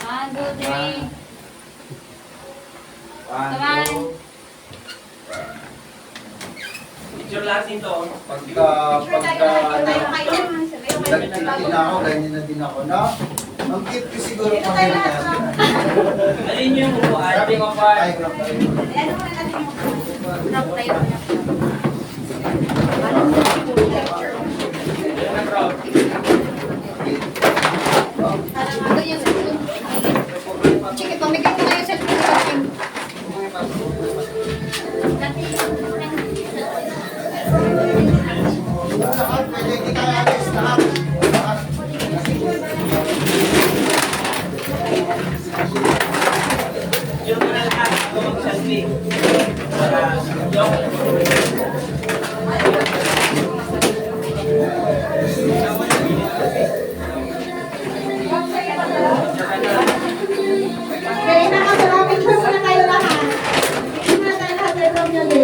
1, 2, 3. Picture last nito. Pagka nagtitin ako, ganyan na din ako, no? Ang cute ko siguro pag ganyan. Alin yung upuan? Ating Ay, upuan. grabe tayo. Sige, pamigay ko na yung cellphone. Lahat, pwede hindi tayo alis, lahat. Lahat. Picture mo na lahat. Ako mag-selfie. Para joke. Dali na ka, Prof. Picture muna tayo lahat. Picture muna tayo lahat kay Prof. Jose.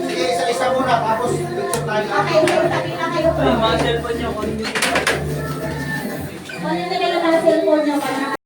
Sige, isa-isa muna, tapos picture tayo. Okay, sabi na kayo, Ay, Prof. mga cellphone niyo. Kung hindi Ano nilagay ng mga cellphone niyo para